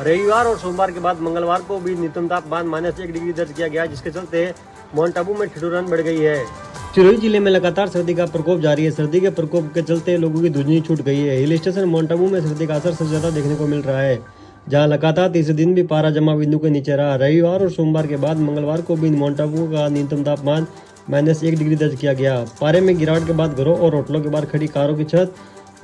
रविवार और सोमवार के बाद मंगलवार को भी न्यूनतम तापमान -1 डिग्री दर्ज किया गया, जिसके चलते माउंट आबू में ठिठुरन बढ़ गई है। सिरोही जिले में लगातार सर्दी का प्रकोप जारी है। सर्दी के प्रकोप के चलते लोगों की धुंधली छूट गई है। हिल स्टेशन माउंट आबू में सर्दी का असर सबसे ज्यादा देखने को मिल रहा है, जहां लगातार तीसरे दिन भी पारा जमा बिंदु के नीचे रहा। रविवार और सोमवार के बाद मंगलवार को भी माउंट आबू का न्यूनतम तापमान -1 डिग्री दर्ज किया गया। पारे में गिरावट के बाद घरों और होटलों के बाहर खड़ी कारों की छत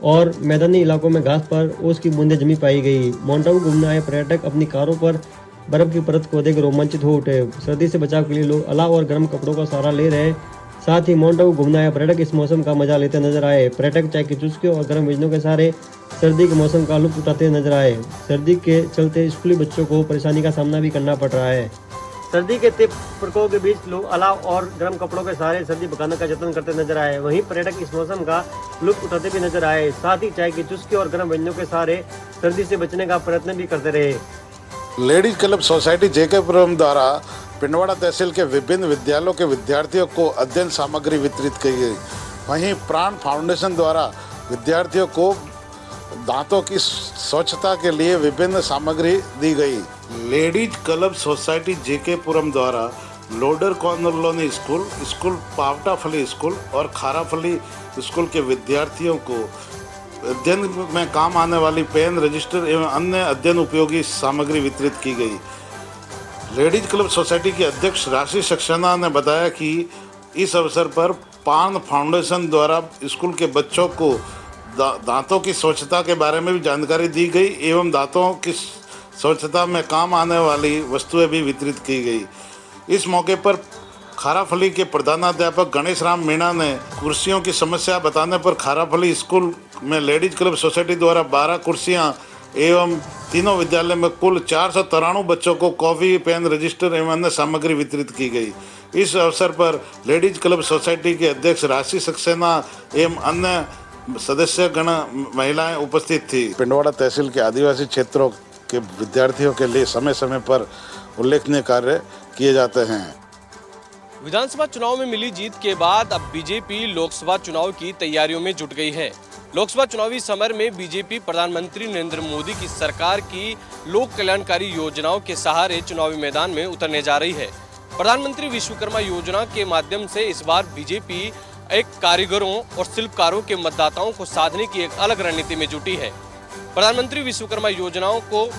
और मैदानी इलाकों में घास पर ओस की बूंदें जमी पाई गई। माउंट आबू घूमने आए पर्यटक अपनी कारों पर बर्फ की परत को देख रोमांचित हो उठे। सर्दी से बचाव के लिए लोग अलाव और गर्म कपड़ों का सहारा ले रहे। साथ ही माउंट आबू घूमने आए पर्यटक इस मौसम का मजा लेते नजर आए। पर्यटक चाय की चुस्कियों और गर्म व्यंजनों के सहारे सर्दी के मौसम का लुत्फ उठाते नजर आए। सर्दी के चलते स्कूली बच्चों को परेशानी का सामना भी करना पड़ रहा है। सर्दी के तीव्र प्रकोप के बीच लोग अलाव और गर्म कपड़ों के सहारे सर्दी भगाने का जतन करते नजर आए। वहीं पर्यटक इस मौसम का लुत्फ उठाते भी नजर आए। साथ ही चाय की चुस्की और गर्म व्यंजनों के सहारे सर्दी से बचने का प्रयत्न भी करते रहे।
लेडीज क्लब सोसाइटी जेकेपुरम द्वारा पिंडवाड़ा तहसील के विभिन्न विद्यालयों के विद्यार्थियों को अध्ययन सामग्री वितरित की गई। वहीं प्राण फाउंडेशन द्वारा विद्यार्थियों को दांतों की स्वच्छता के लिए विभिन्न सामग्री दी गई। लेडीज क्लब सोसाइटी जेकेपुरम द्वारा लोडर कॉर्नरलोनी स्कूल पावटाफली स्कूल और खाराफली स्कूल के विद्यार्थियों को अध्ययन में काम आने वाली पेन, रजिस्टर एवं अन्य अध्ययन उपयोगी सामग्री वितरित की गई। लेडीज क्लब सोसाइटी के अध्यक्ष राशि सक्सेना ने बताया कि इस अवसर पर पान फाउंडेशन द्वारा स्कूल के बच्चों को दांतों की स्वच्छता के बारे में भी जानकारी दी गई एवं दांतों की स्वच्छता में काम आने वाली वस्तुएं भी वितरित की गई। इस मौके पर खाराफली के प्रधानाध्यापक गणेश राम मीणा ने कुर्सियों की समस्या बताने पर खाराफली स्कूल में लेडीज क्लब सोसाइटी द्वारा 12 कुर्सियां एवं तीनों विद्यालय में कुल 493 बच्चों को कॉपी, पेन, रजिस्टर एवं अन्य सामग्री वितरित की गई। इस अवसर पर लेडीज क्लब सोसाइटी के अध्यक्ष राशि सक्सेना एवं अन्य सदस्य गण महिलाएं उपस्थित थी। पिंडवाड़ा तहसील के आदिवासी क्षेत्रों के विद्यार्थियों के लिए समय समय पर उल्लेखनीय कार्य किए जाते हैं।
विधानसभा चुनाव में मिली जीत के बाद अब बीजेपी लोकसभा चुनाव की तैयारियों में जुट गई है। लोकसभा चुनावी समर में बीजेपी प्रधानमंत्री नरेंद्र मोदी की सरकार की लोक कल्याणकारी योजनाओं के सहारे चुनावी मैदान में उतरने जा रही है। प्रधानमंत्री विश्वकर्मा योजना के माध्यम से इस बार बीजेपी एक कारीगरों और शिल्पकारों के मतदाताओं को साधने की एक अलग रणनीति में जुटी है। प्रधानमंत्री विश्वकर्मा योजनाओं को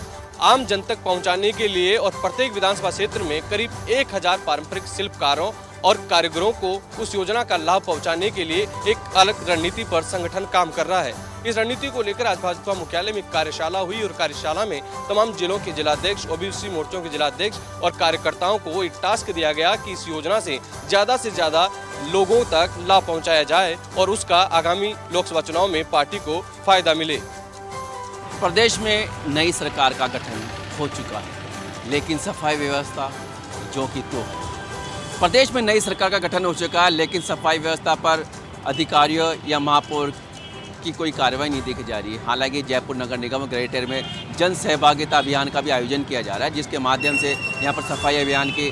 आम जन तक पहुंचाने के लिए और प्रत्येक विधानसभा क्षेत्र में करीब 1000 पारंपरिक शिल्पकारों और कारीगरों को उस योजना का लाभ पहुंचाने के लिए एक अलग रणनीति पर संगठन काम कर रहा है। इस रणनीति को लेकर आज भाजपा मुख्यालय में कार्यशाला हुई और कार्यशाला में तमाम जिलों के जिलाध्यक्ष, ओबीसी मोर्चों के जिलाध्यक्ष और कार्यकर्ताओं को एक टास्क दिया गया कि इस योजना से ज्यादा लोगों तक लाभ पहुँचाया जाए और उसका आगामी लोकसभा चुनाव में पार्टी को फायदा मिले।
प्रदेश में नई सरकार का गठन हो चुका है, लेकिन सफाई व्यवस्था जो कि तो प्रदेश में नई सरकार का गठन हो चुका है, लेकिन सफाई व्यवस्था पर अधिकारियों या महापौर की कोई कार्रवाई नहीं देखी जा रही है। हालांकि जयपुर नगर निगम ग्रेटर में जन सहभागिता अभियान का भी आयोजन किया जा रहा है, जिसके माध्यम से यहाँ पर सफाई अभियान के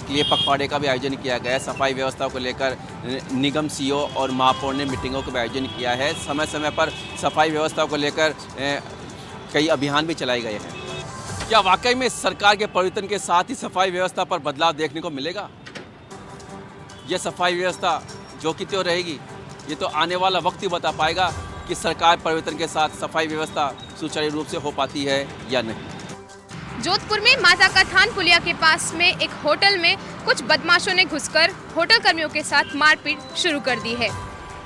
लिए पखवाड़े का भी आयोजन किया गया है। सफाई व्यवस्था को लेकर निगम सीईओ और महापौर ने मीटिंगों का भी आयोजन किया है। समय समय पर सफाई व्यवस्था को लेकर कई अभियान भी चलाए गए हैं। क्या वाकई में सरकार के परिवर्तन के साथ ही सफाई व्यवस्था पर बदलाव देखने को मिलेगा? यह सफाई व्यवस्था जो कि त्यों रहेगी, ये तो आने वाला वक्त ही बता पाएगा कि सरकार परिवर्तन के साथ सफाई व्यवस्था सुचारू रूप से हो पाती है या नहीं।
जोधपुर में माता का थान पुलिया के पास में एक होटल में कुछ बदमाशों ने घुसकर होटल कर्मियों के साथ मारपीट शुरू कर दी है।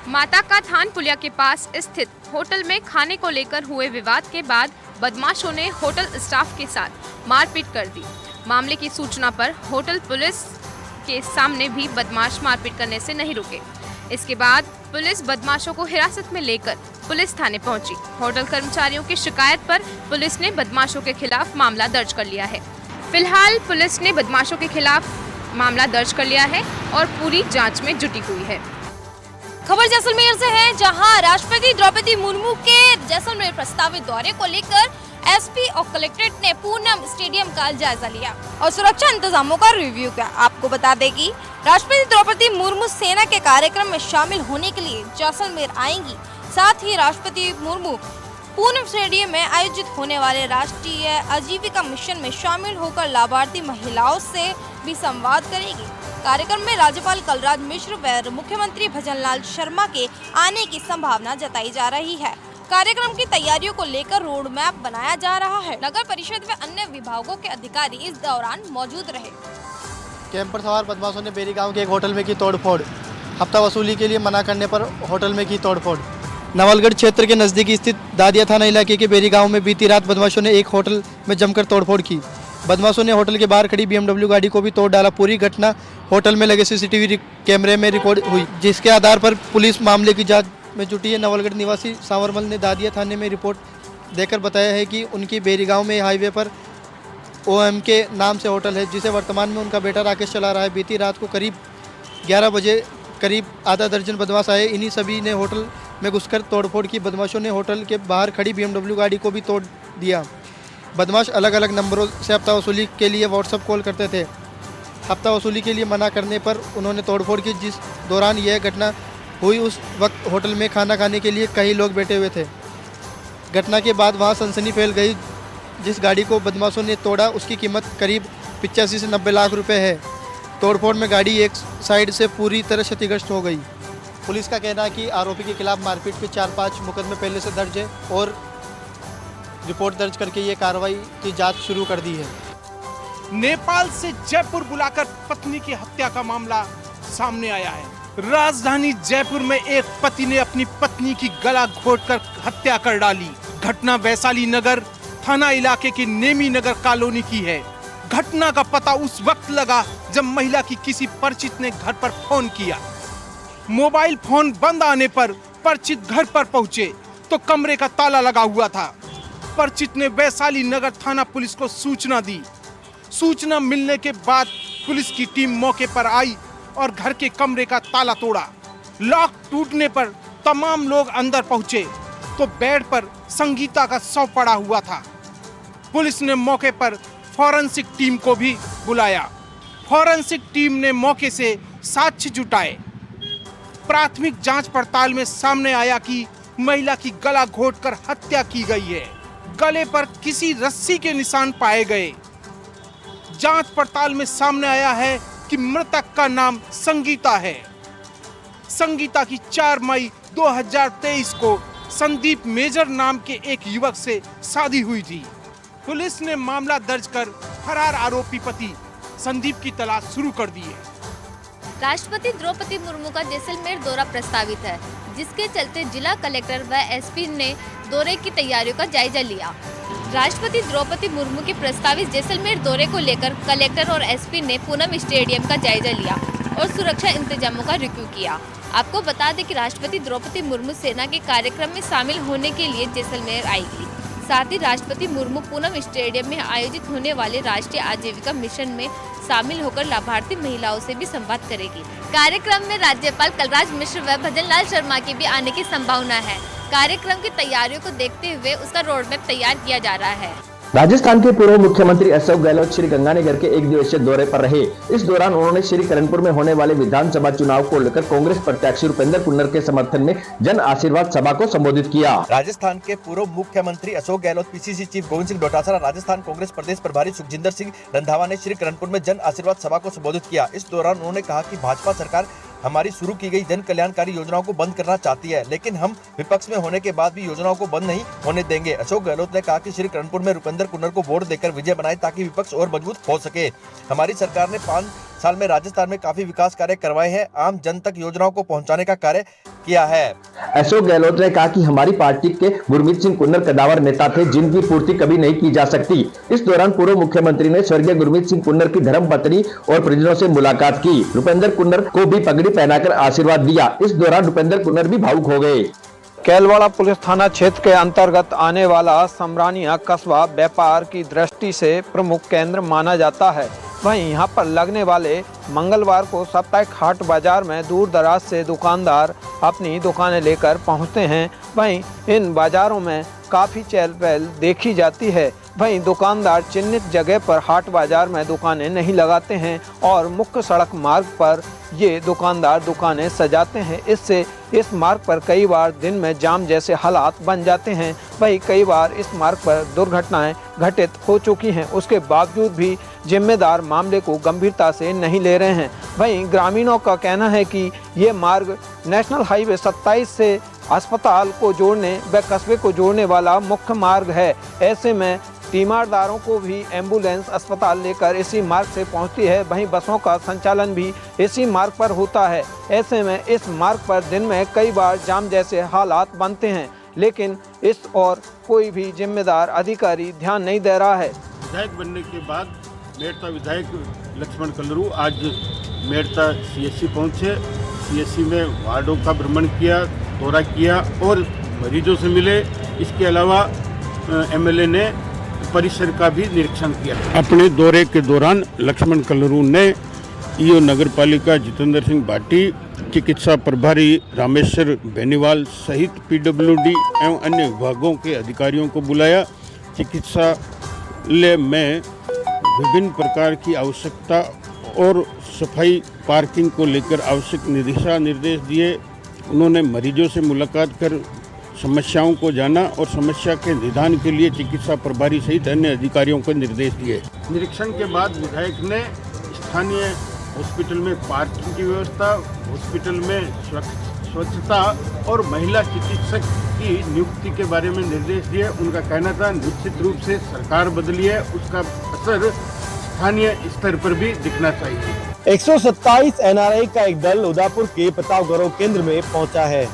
माता का थान पुलिया के पास स्थित होटल में खाने को लेकर हुए विवाद के बाद बदमाशों ने होटल स्टाफ के साथ मारपीट कर दी। मामले की सूचना पर होटल पुलिस के सामने भी बदमाश मारपीट करने से नहीं रुके। इसके बाद पुलिस बदमाशों को हिरासत में लेकर पुलिस थाने पहुंची। होटल कर्मचारियों की शिकायत पर पुलिस ने बदमाशों के खिलाफ मामला दर्ज कर लिया है। फिलहाल पुलिस ने बदमाशों के खिलाफ मामला दर्ज कर लिया है और पूरी जांच में जुटी हुई है।
खबर जैसलमेर से है, जहां राष्ट्रपति द्रौपदी मुर्मू के जैसलमेर प्रस्तावित दौरे को लेकर एसपी और कलेक्ट्रेट ने पूनम स्टेडियम का जायजा लिया और सुरक्षा इंतजामों का रिव्यू किया। आपको बता दें कि राष्ट्रपति द्रौपदी मुर्मू सेना के कार्यक्रम में शामिल होने के लिए जैसलमेर आएंगी। साथ ही राष्ट्रपति मुर्मू पूनम स्टेडियम में आयोजित होने वाले राष्ट्रीय आजीविका मिशन में शामिल होकर लाभार्थी महिलाओं से भी संवाद करेगी। कार्यक्रम में राज्यपाल कलराज मिश्र व मुख्यमंत्री भजनलाल शर्मा के आने की संभावना जताई जा रही है। कार्यक्रम की तैयारियों को लेकर रोड मैप बनाया जा रहा है। नगर परिषद व अन्य विभागों के अधिकारी इस दौरान मौजूद रहे।
कैंप पर सवार बदमाशों ने बेरी गांव के एक होटल में की तोड़फोड़। हफ्ता वसूली के लिए मना करने पर होटल में की तोड़फोड़। नवलगढ़ क्षेत्र के नजदीक स्थित दादिया थाना इलाके के बेरी गांव में बीती रात बदमाशों ने एक होटल में जमकर तोड़फोड़ की। बदमाशों ने होटल के बाहर खड़ी BMW गाड़ी को भी तोड़ डाला। पूरी घटना होटल में लगे CCTV कैमरे में रिकॉर्ड हुई, जिसके आधार पर पुलिस मामले की जांच में जुटी है। नवलगढ़ निवासी सांवरमल ने दादिया थाने में रिपोर्ट देकर बताया है कि उनकी बेरी गांव में हाईवे पर OM के नाम से होटल है, जिसे वर्तमान में उनका बेटा राकेश चला रहा है। बीती रात को करीब 11 बजे करीब आधा दर्जन बदमाश आए। इन्हीं सभी ने होटल में घुसकर तोड़फोड़ की। बदमाशों ने होटल के बाहर खड़ी BMW गाड़ी को भी तोड़ दिया। बदमाश अलग अलग नंबरों से हफ्ता वसूली के लिए व्हाट्सएप कॉल करते थे। हफ्ता वसूली के लिए मना करने पर उन्होंने तोड़फोड़ की। जिस दौरान यह घटना हुई उस वक्त होटल में खाना खाने के लिए कई लोग बैठे हुए थे। घटना के बाद वहां सनसनी फैल गई। जिस गाड़ी को बदमाशों ने तोड़ा उसकी कीमत करीब 85 से 90 लाख रुपए है। तोड़फोड़ में गाड़ी एक साइड से पूरी तरह क्षतिग्रस्त हो गई। पुलिस का कहना है कि आरोपी के खिलाफ मारपीट के 4-5 मुकदमे पहले से दर्ज है और रिपोर्ट दर्ज करके ये कार्रवाई की जांच शुरू कर दी है।
नेपाल से जयपुर बुलाकर पत्नी की हत्या का मामला सामने आया है। राजधानी जयपुर में एक पति ने अपनी पत्नी की गला घोंटकर हत्या कर डाली। घटना वैशाली नगर थाना इलाके की नेमी नगर कॉलोनी की है। घटना का पता उस वक्त लगा जब महिला की किसी परिचित ने घर पर फोन किया। मोबाइल फोन बंद आने पर परिचित घर पर पहुंचे तो कमरे का ताला लगा हुआ था। अपरिचित ने वैशाली नगर थाना पुलिस को सूचना दी। सूचना मिलने के बाद पुलिस की टीम मौके पर आई और घर के कमरे का ताला तोड़ा। लॉक टूटने पर तमाम लोग अंदर पहुंचे तो बेड पर संगीता का शव पड़ा हुआ था। पुलिस ने मौके पर फॉरेंसिक टीम को भी बुलाया। फॉरेंसिक टीम ने मौके से साक्ष्य जुटाए। प्राथमिक जांच पड़ताल में सामने आया कि महिला की गला घोंटकर हत्या की गई है। गले पर किसी रस्सी के निशान पाए गए। जांच पड़ताल में सामने आया है कि मृतक का नाम संगीता है। संगीता की 4 मई 2023 को संदीप मेजर नाम के एक युवक से शादी हुई थी। पुलिस ने मामला दर्ज कर फरार आरोपी पति संदीप की तलाश शुरू कर दी है।
राष्ट्रपति द्रौपदी मुर्मू का जैसलमेर दौरा प्रस्तावित है, जिसके चलते जिला कलेक्टर व एसपी ने दौरे की तैयारियों का जायजा लिया। राष्ट्रपति द्रौपदी मुर्मू के प्रस्तावित जैसलमेर दौरे को लेकर कलेक्टर और एसपी ने पूनम स्टेडियम का जायजा लिया और सुरक्षा इंतजामों का रिव्यू किया। आपको बता दें कि राष्ट्रपति द्रौपदी मुर्मू सेना के कार्यक्रम में शामिल होने के लिए जैसलमेर आएगी। साथ ही राष्ट्रपति मुर्मू पूनम स्टेडियम में आयोजित होने वाले राष्ट्रीय आजीविका मिशन में शामिल होकर लाभार्थी महिलाओं से भी संवाद करेगी। कार्यक्रम में राज्यपाल कलराज मिश्र व भजनलाल शर्मा के भी आने की संभावना है। कार्यक्रम की तैयारियों को देखते हुए उसका रोडमैप तैयार किया जा रहा है।
राजस्थान के पूर्व मुख्यमंत्री अशोक गहलोत श्री गंगानगर के 1 दिवसीय दौरे पर रहे। इस दौरान उन्होंने श्री करणपुर में होने वाले विधानसभा चुनाव को लेकर कांग्रेस प्रत्याशी रुपेंद्र कुन्नर के समर्थन में जन आशीर्वाद सभा को संबोधित किया।
राजस्थान के पूर्व मुख्यमंत्री अशोक गहलोत, पीसीसी चीफ गोविंद सिंह डोटासरा, राजस्थान कांग्रेस प्रदेश प्रभारी सुखजिंदर सिंह रंधावा ने श्री करणपुर में जन आशीर्वाद सभा को संबोधित किया। इस दौरान उन्होंने कहा कि भाजपा सरकार हमारी शुरू की गई जन कल्याणकारी योजनाओं को बंद करना चाहती है, लेकिन हम विपक्ष में होने के बाद भी योजनाओं को बंद नहीं होने देंगे। अशोक गहलोत ने कहा कि श्री करणपुर में रुपेंद्र कुन्नर को वोट देकर विजय बनाए ताकि विपक्ष और मजबूत हो सके। हमारी सरकार ने 5 साल में राजस्थान में काफी विकास कार्य करवाए हैं, आम जन तक योजनाओं को पहुंचाने का कार्य किया है।
अशोक गहलोत ने कहा कि हमारी पार्टी के गुरमीत सिंह कुन्नर कदावर नेता थे जिनकी पूर्ति कभी नहीं की जा सकती। इस दौरान पूर्व मुख्यमंत्री ने स्वर्गीय गुरमीत सिंह कुन्नर की धर्मपत्नी और परिजनों से मुलाकात की। रुपेंद्र कुन्नर को भी पगड़ी पहनाकर आशीर्वाद दिया। इस दौरान रुपेंद्र कुन्नर भी भावुक हो गए।
कैलवाड़ा पुलिस थाना क्षेत्र के अंतर्गत आने वाला समरानिया कस्बा व्यापार की दृष्टि से प्रमुख केंद्र माना जाता है। वहीं यहां पर लगने वाले मंगलवार को साप्ताहिक हाट बाजार में दूर दराज से दुकानदार अपनी दुकानें लेकर पहुंचते हैं। वहीं इन बाजारों में काफ़ी चहल पहल देखी जाती है। वहीं दुकानदार चिन्हित जगह पर हाट बाजार में दुकानें नहीं लगाते हैं और मुख्य सड़क मार्ग पर ये दुकानदार दुकानें सजाते हैं। इससे इस मार्ग पर कई बार दिन में जाम जैसे हालात बन जाते हैं। वहीं कई बार इस मार्ग पर दुर्घटनाएं घटित हो चुकी हैं। उसके बावजूद भी जिम्मेदार मामले को गंभीरता से नहीं ले रहे हैं। वहीं ग्रामीणों का कहना है कि ये मार्ग नेशनल हाईवे 27 से अस्पताल को जोड़ने व कस्बे को जोड़ने वाला मुख्य मार्ग है। ऐसे में तीमारदारों को भी एम्बुलेंस अस्पताल लेकर इसी मार्ग से पहुंचती है। वहीं बसों का संचालन भी इसी मार्ग पर होता है। ऐसे में इस मार्ग पर दिन में कई बार जाम जैसे हालात बनते हैं, लेकिन इस और कोई भी जिम्मेदार अधिकारी ध्यान नहीं दे रहा है।
विधायक बनने के बाद मेड़ता विधायक लक्ष्मण कलरू आज मेड़ता सीएससी पहुंचे। सीएससी में वार्डों का भ्रमण किया, दौरा किया और मरीजों से मिले। इसके अलावा एमएलए ने परिसर का भी निरीक्षण किया। अपने दौरे के दौरान लक्ष्मण कलरू ने ईओ नगर पालिका जितेंद्र सिंह भाटी, चिकित्सा प्रभारी रामेश्वर बेनीवाल सहित पीडब्ल्यूडी एवं अन्य विभागों के अधिकारियों को बुलाया। चिकित्सालय में विभिन्न प्रकार की आवश्यकता और सफाई पार्किंग को लेकर आवश्यक दिशा निर्देश दिए। उन्होंने मरीजों से मुलाकात कर समस्याओं को जाना और समस्या के निदान के लिए चिकित्सा प्रभारी सहित अन्य अधिकारियों को निर्देश दिए। निरीक्षण के बाद विधायक ने स्थानीय हॉस्पिटल में पार्किंग की व्यवस्था, हॉस्पिटल में स्वच्छता और महिला चिकित्सक की नियुक्ति के बारे में निर्देश दिए। उनका कहना था निश्चित रूप से सरकार बदली है, उसका असर स्थानीय स्तर पर भी दिखना चाहिए।
127 एनआरआई का एक दल उदयपुर के प्रताप गौरव केंद्र में पहुंचा है।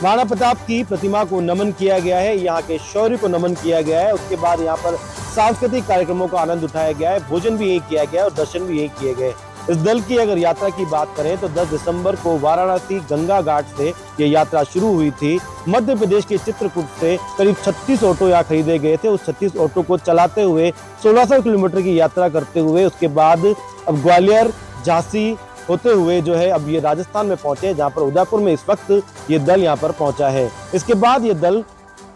महाराणा प्रताप की प्रतिमा को नमन किया गया है, यहाँ के शौर्य को नमन किया गया है। उसके बाद यहाँ पर सांस्कृतिक कार्यक्रमों का आनंद उठाया गया है, भोजन भी यही किया गया और दर्शन भी यही किए गए। इस दल की अगर यात्रा की बात करें तो 10 दिसंबर को वाराणसी गंगा घाट से ये यात्रा शुरू हुई थी। मध्य प्रदेश के चित्रकूट से करीब 36 ऑटो यहाँ खरीदे गए थे। उस 36 ऑटो को चलाते हुए 1600 किलोमीटर की यात्रा करते हुए उसके बाद अब ग्वालियर, झांसी होते हुए जो है अब ये राजस्थान में पहुंचे, जहां पर उदयपुर में इस वक्त ये दल यहाँ पर पहुंचा है। इसके बाद ये दल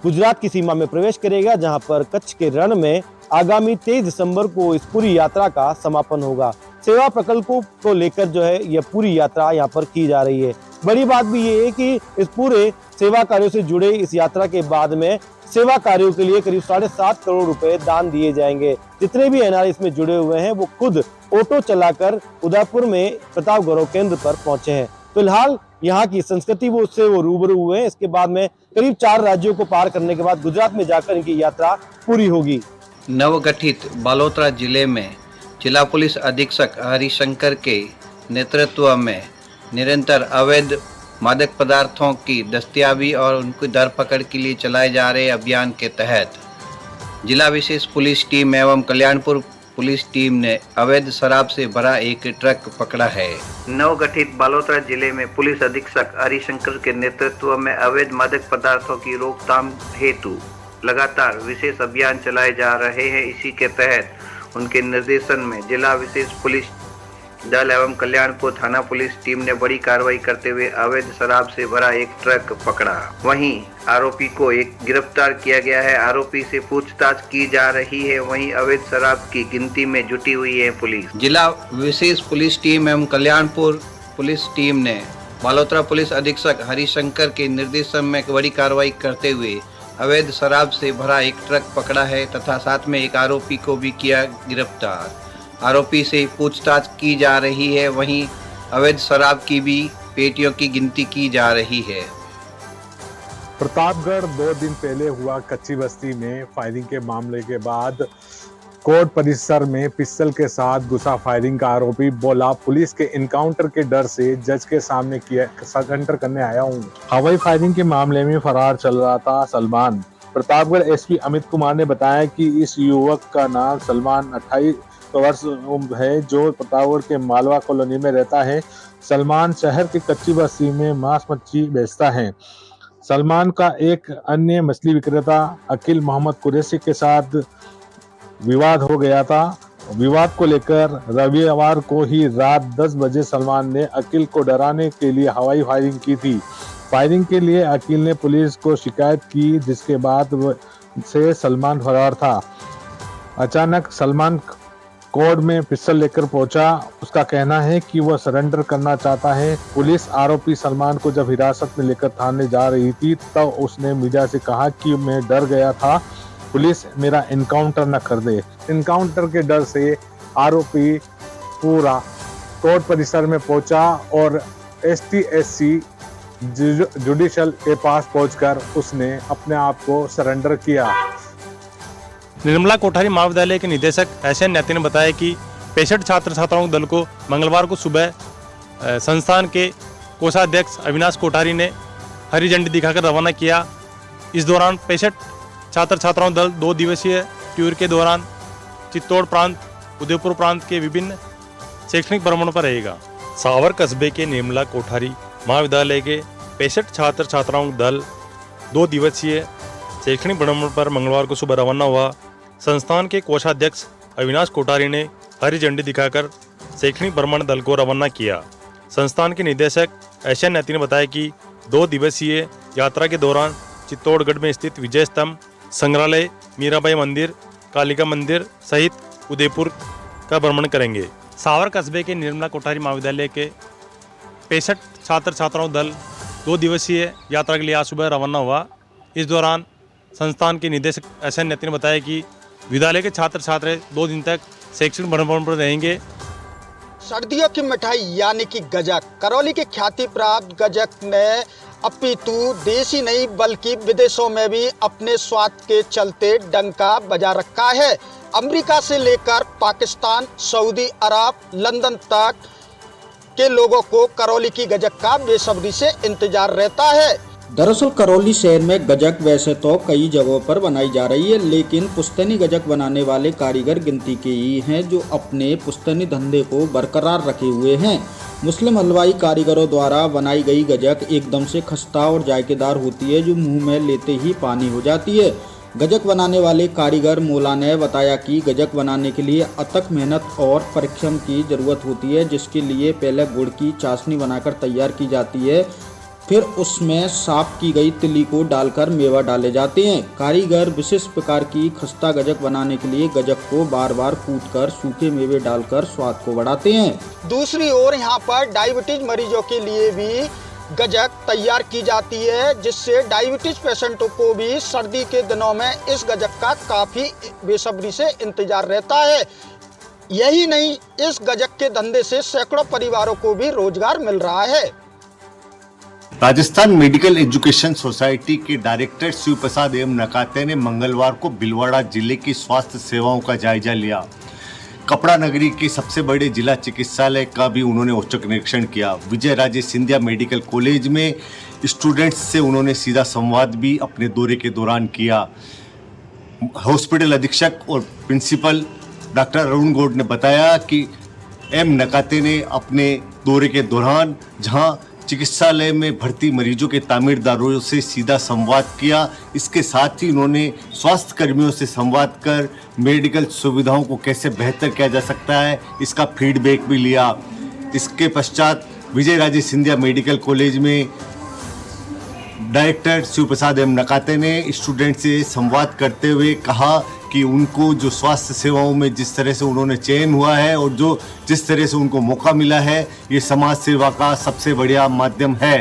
गुजरात की सीमा में प्रवेश करेगा, जहां पर कच्छ के रण में आगामी 23 दिसंबर को इस पूरी यात्रा का समापन होगा। सेवा प्रकल्पों को लेकर जो है यह पूरी यात्रा यहाँ पर की जा रही है। बड़ी बात भी ये है कि इस पूरे सेवा कार्यों से जुड़े इस यात्रा के बाद में सेवा कार्यों के लिए करीब 7.5 करोड़ रुपए दान दिए जाएंगे। जितने भी एनआरआई इसमें जुड़े हुए हैं वो खुद ऑटो चलाकर उदयपुर में प्रताप गौरव केंद्र पर पहुंचे हैं। फिलहाल यहाँ की संस्कृति उससे रूबरू हुए हैं। इसके बाद में करीब 4 राज्यों को पार करने के बाद गुजरात में जाकर इनकी यात्रा पूरी होगी।
नवगठित बालोतरा जिले में जिला पुलिस अधीक्षक हरिशंकर के नेतृत्व में निरंतर अवैध मादक पदार्थों की दस्तयाबी और उनकी धरपकड़ के लिए चलाए जा रहे अभियान के तहत जिला विशेष पुलिस टीम एवं कल्याणपुर पुलिस टीम ने अवैध शराब से भरा एक ट्रक पकड़ा है। नवगठित बालोतरा जिले में पुलिस अधीक्षक हरिशंकर के नेतृत्व में अवैध मादक पदार्थों की रोकथाम हेतु लगातार विशेष अभियान चलाए जा रहे हैं। इसी के तहत उनके निर्देशन में जिला विशेष पुलिस दल एवं कल्याणपुर थाना पुलिस टीम ने बड़ी कार्रवाई करते हुए अवैध शराब से भरा एक ट्रक पकड़ा। वहीं आरोपी को गिरफ्तार किया गया है। आरोपी से पूछताछ की जा रही है। वहीं अवैध शराब की गिनती में जुटी हुई है पुलिस। जिला विशेष पुलिस टीम एवं कल्याणपुर पुलिस टीम ने बालोतरा पुलिस अधीक्षक हरिशंकर के निर्देशन में बड़ी कार्रवाई करते हुए अवैध शराब से भरा एक ट्रक पकड़ा है तथा साथ में एक आरोपी को भी किया गिरफ्तार। आरोपी से पूछताछ की जा रही है। वहीं अवैध शराब की भी पेटियों की गिनती की जा रही है।
प्रतापगढ़ 2 दिन पहले हुआ कच्ची बस्ती में फायरिंग के मामले के बाद कोर्ट परिसर में पिस्टल के साथ घुसा फायरिंग का आरोपी बोला, पुलिस के इनकाउंटर के डर से जज के सामने सरेंडर करने आया हूँ। हवाई फायरिंग के मामले में फरार चल रहा था सलमान। प्रतापगढ़ एसपी अमित कुमार ने बताया कि इस युवक का नाम सलमान 28 वर्ष उम्र है, जो प्रतापगढ़ के मालवा कॉलोनी में रहता है। सलमान शहर के कच्ची बस्ती में मांस मच्छी बेचता है। सलमान का एक अन्य मछली विक्रेता अकील मोहम्मद कुरैशी के साथ विवाद हो गया था। विवाद को लेकर रविवार को ही रात 10 बजे सलमान ने अकील को डराने के लिए हवाई फायरिंग की थी। फायरिंग के लिए अकील ने पुलिस को शिकायत की, जिसके बाद से सलमान फरार था। अचानक सलमान कोर्ट में पिस्टल लेकर पहुंचा। उसका कहना है कि वह सरेंडर करना चाहता है। पुलिस आरोपी सलमान को जब हिरासत में लेकर थाने जा रही थी तब उसने मीडिया से कहा कि मैं डर गया था, पुलिस मेरा इनकाउंटर न कर दे। इनकाउंटर के डर से आरोपी पूरा कोर्ट परिसर में पहुंचा और STSC जुडिशल के पास पहुंचकर उसने अपने आप को सरेंडर किया।
निर्मला कोठारी महाविद्यालय के निदेशक एसएन न्याती ने बताया कि 65 छात्र छात्राओं दल को मंगलवार को सुबह संस्थान के कोषाध्यक्ष अविनाश कोठारी ने हरी झंडी दिखाकर रवाना किया। इस दौरान 65 छात्र छात्राओं दल 2 दिवसीय टूर के दौरान चित्तौड़ प्रांत, उदयपुर प्रांत के विभिन्न शैक्षणिक भ्रमण पर रहेगा। सावर कस्बे के निर्मला कोठारी महाविद्यालय के 65 छात्र छात्राओं दल 2 दिवसीय शैक्षणिक भ्रमण पर मंगलवार को सुबह रवाना हुआ। संस्थान के कोषाध्यक्ष अविनाश कोठारी ने हरी झंडी दिखाकर शैक्षणिक भ्रमण दल को रवाना किया। संस्थान के निदेशक एसएन न्याती ने बताया कि 2 दिवसीय यात्रा के दौरान चित्तौड़गढ़ में स्थित विजय स्तंभ, संग्रहालय, मीराबाई मंदिर, कालिका मंदिर सहित उदयपुर का भ्रमण करेंगे। सावर कस्बे के निर्मला कोठारी महाविद्यालय के 65 छात्र छात्राओं दल 2 दिवसीय यात्रा के लिए आज सुबह रवाना हुआ। इस दौरान संस्थान के निदेशक एसएन न्याती ने बताया कि विद्यालय के छात्र छात्र 2 दिन तक शैक्षणिक भ्रमण पर रहेंगे।
सर्दियों की मिठाई यानी कि गजक। करौली के ख्याति प्राप्त गजक ने अपितु देशी नहीं बल्कि विदेशों में भी अपने स्वाद के चलते डंका बजा रखा है। अमेरिका से लेकर पाकिस्तान, सऊदी अरब, लंदन तक के लोगों को करौली की गजक का बेसब्री से इंतजार रहता है।
दरअसल करौली शहर में गजक वैसे तो कई जगहों पर बनाई जा रही है, लेकिन पुश्तैनी गजक बनाने वाले कारीगर गिनती के ही हैं जो अपने पुश्तैनी धंधे को बरकरार रखे हुए हैं। मुस्लिम हलवाई कारीगरों द्वारा बनाई गई गजक एकदम से खस्ता और जायकेदार होती है, जो मुंह में लेते ही पानी हो जाती है। गजक बनाने वाले कारीगर मौला ने बताया कि गजक बनाने के लिए अथक मेहनत और परिश्रम की ज़रूरत होती है, जिसके लिए पहले गुड़ की चाशनी बनाकर तैयार की जाती है, फिर उसमें साफ की गई तिली को डालकर मेवा डाले जाते हैं। कारीगर विशेष प्रकार की खस्ता गजक बनाने के लिए गजक को बार बार कूटकर सूखे मेवे डालकर स्वाद को बढ़ाते हैं।
दूसरी ओर यहाँ पर डायबिटीज मरीजों के लिए भी गजक तैयार की जाती है, जिससे डायबिटीज पेशेंटों को भी सर्दी के दिनों में इस गजक का काफ़ी बेसब्री से इंतजार रहता है। यही नहीं, इस गजक के धंधे से सैकड़ों परिवारों को भी रोजगार मिल रहा है।
राजस्थान मेडिकल एजुकेशन सोसाइटी के डायरेक्टर शिव प्रसाद एम नकाते ने मंगलवार को भीलवाड़ा जिले की स्वास्थ्य सेवाओं का जायजा लिया। कपड़ा नगरी के सबसे बड़े जिला चिकित्सालय का भी उन्होंने औचक निरीक्षण किया। विजय राजे सिंधिया मेडिकल कॉलेज में स्टूडेंट्स से उन्होंने सीधा संवाद भी अपने दौरे के दौरान किया। हॉस्पिटल अधीक्षक और प्रिंसिपल डॉक्टर अरुण गौड़ ने बताया कि एम नकाते ने अपने दौरे के दौरान जहां चिकित्सालय में भर्ती मरीजों के तामीरदारों से सीधा संवाद किया, इसके साथ ही उन्होंने स्वास्थ्य कर्मियों से संवाद कर मेडिकल सुविधाओं को कैसे बेहतर किया जा सकता है, इसका फीडबैक भी लिया। इसके पश्चात विजय राजे सिंधिया मेडिकल कॉलेज में डायरेक्टर शिव प्रसाद एम नकाते ने स्टूडेंट से संवाद करते हुए कहा कि उनको जो स्वास्थ्य सेवाओं में जिस तरह से उन्होंने चयन हुआ है और जो जिस तरह से उनको मौका मिला है, ये समाज सेवा का सबसे बढ़िया माध्यम है।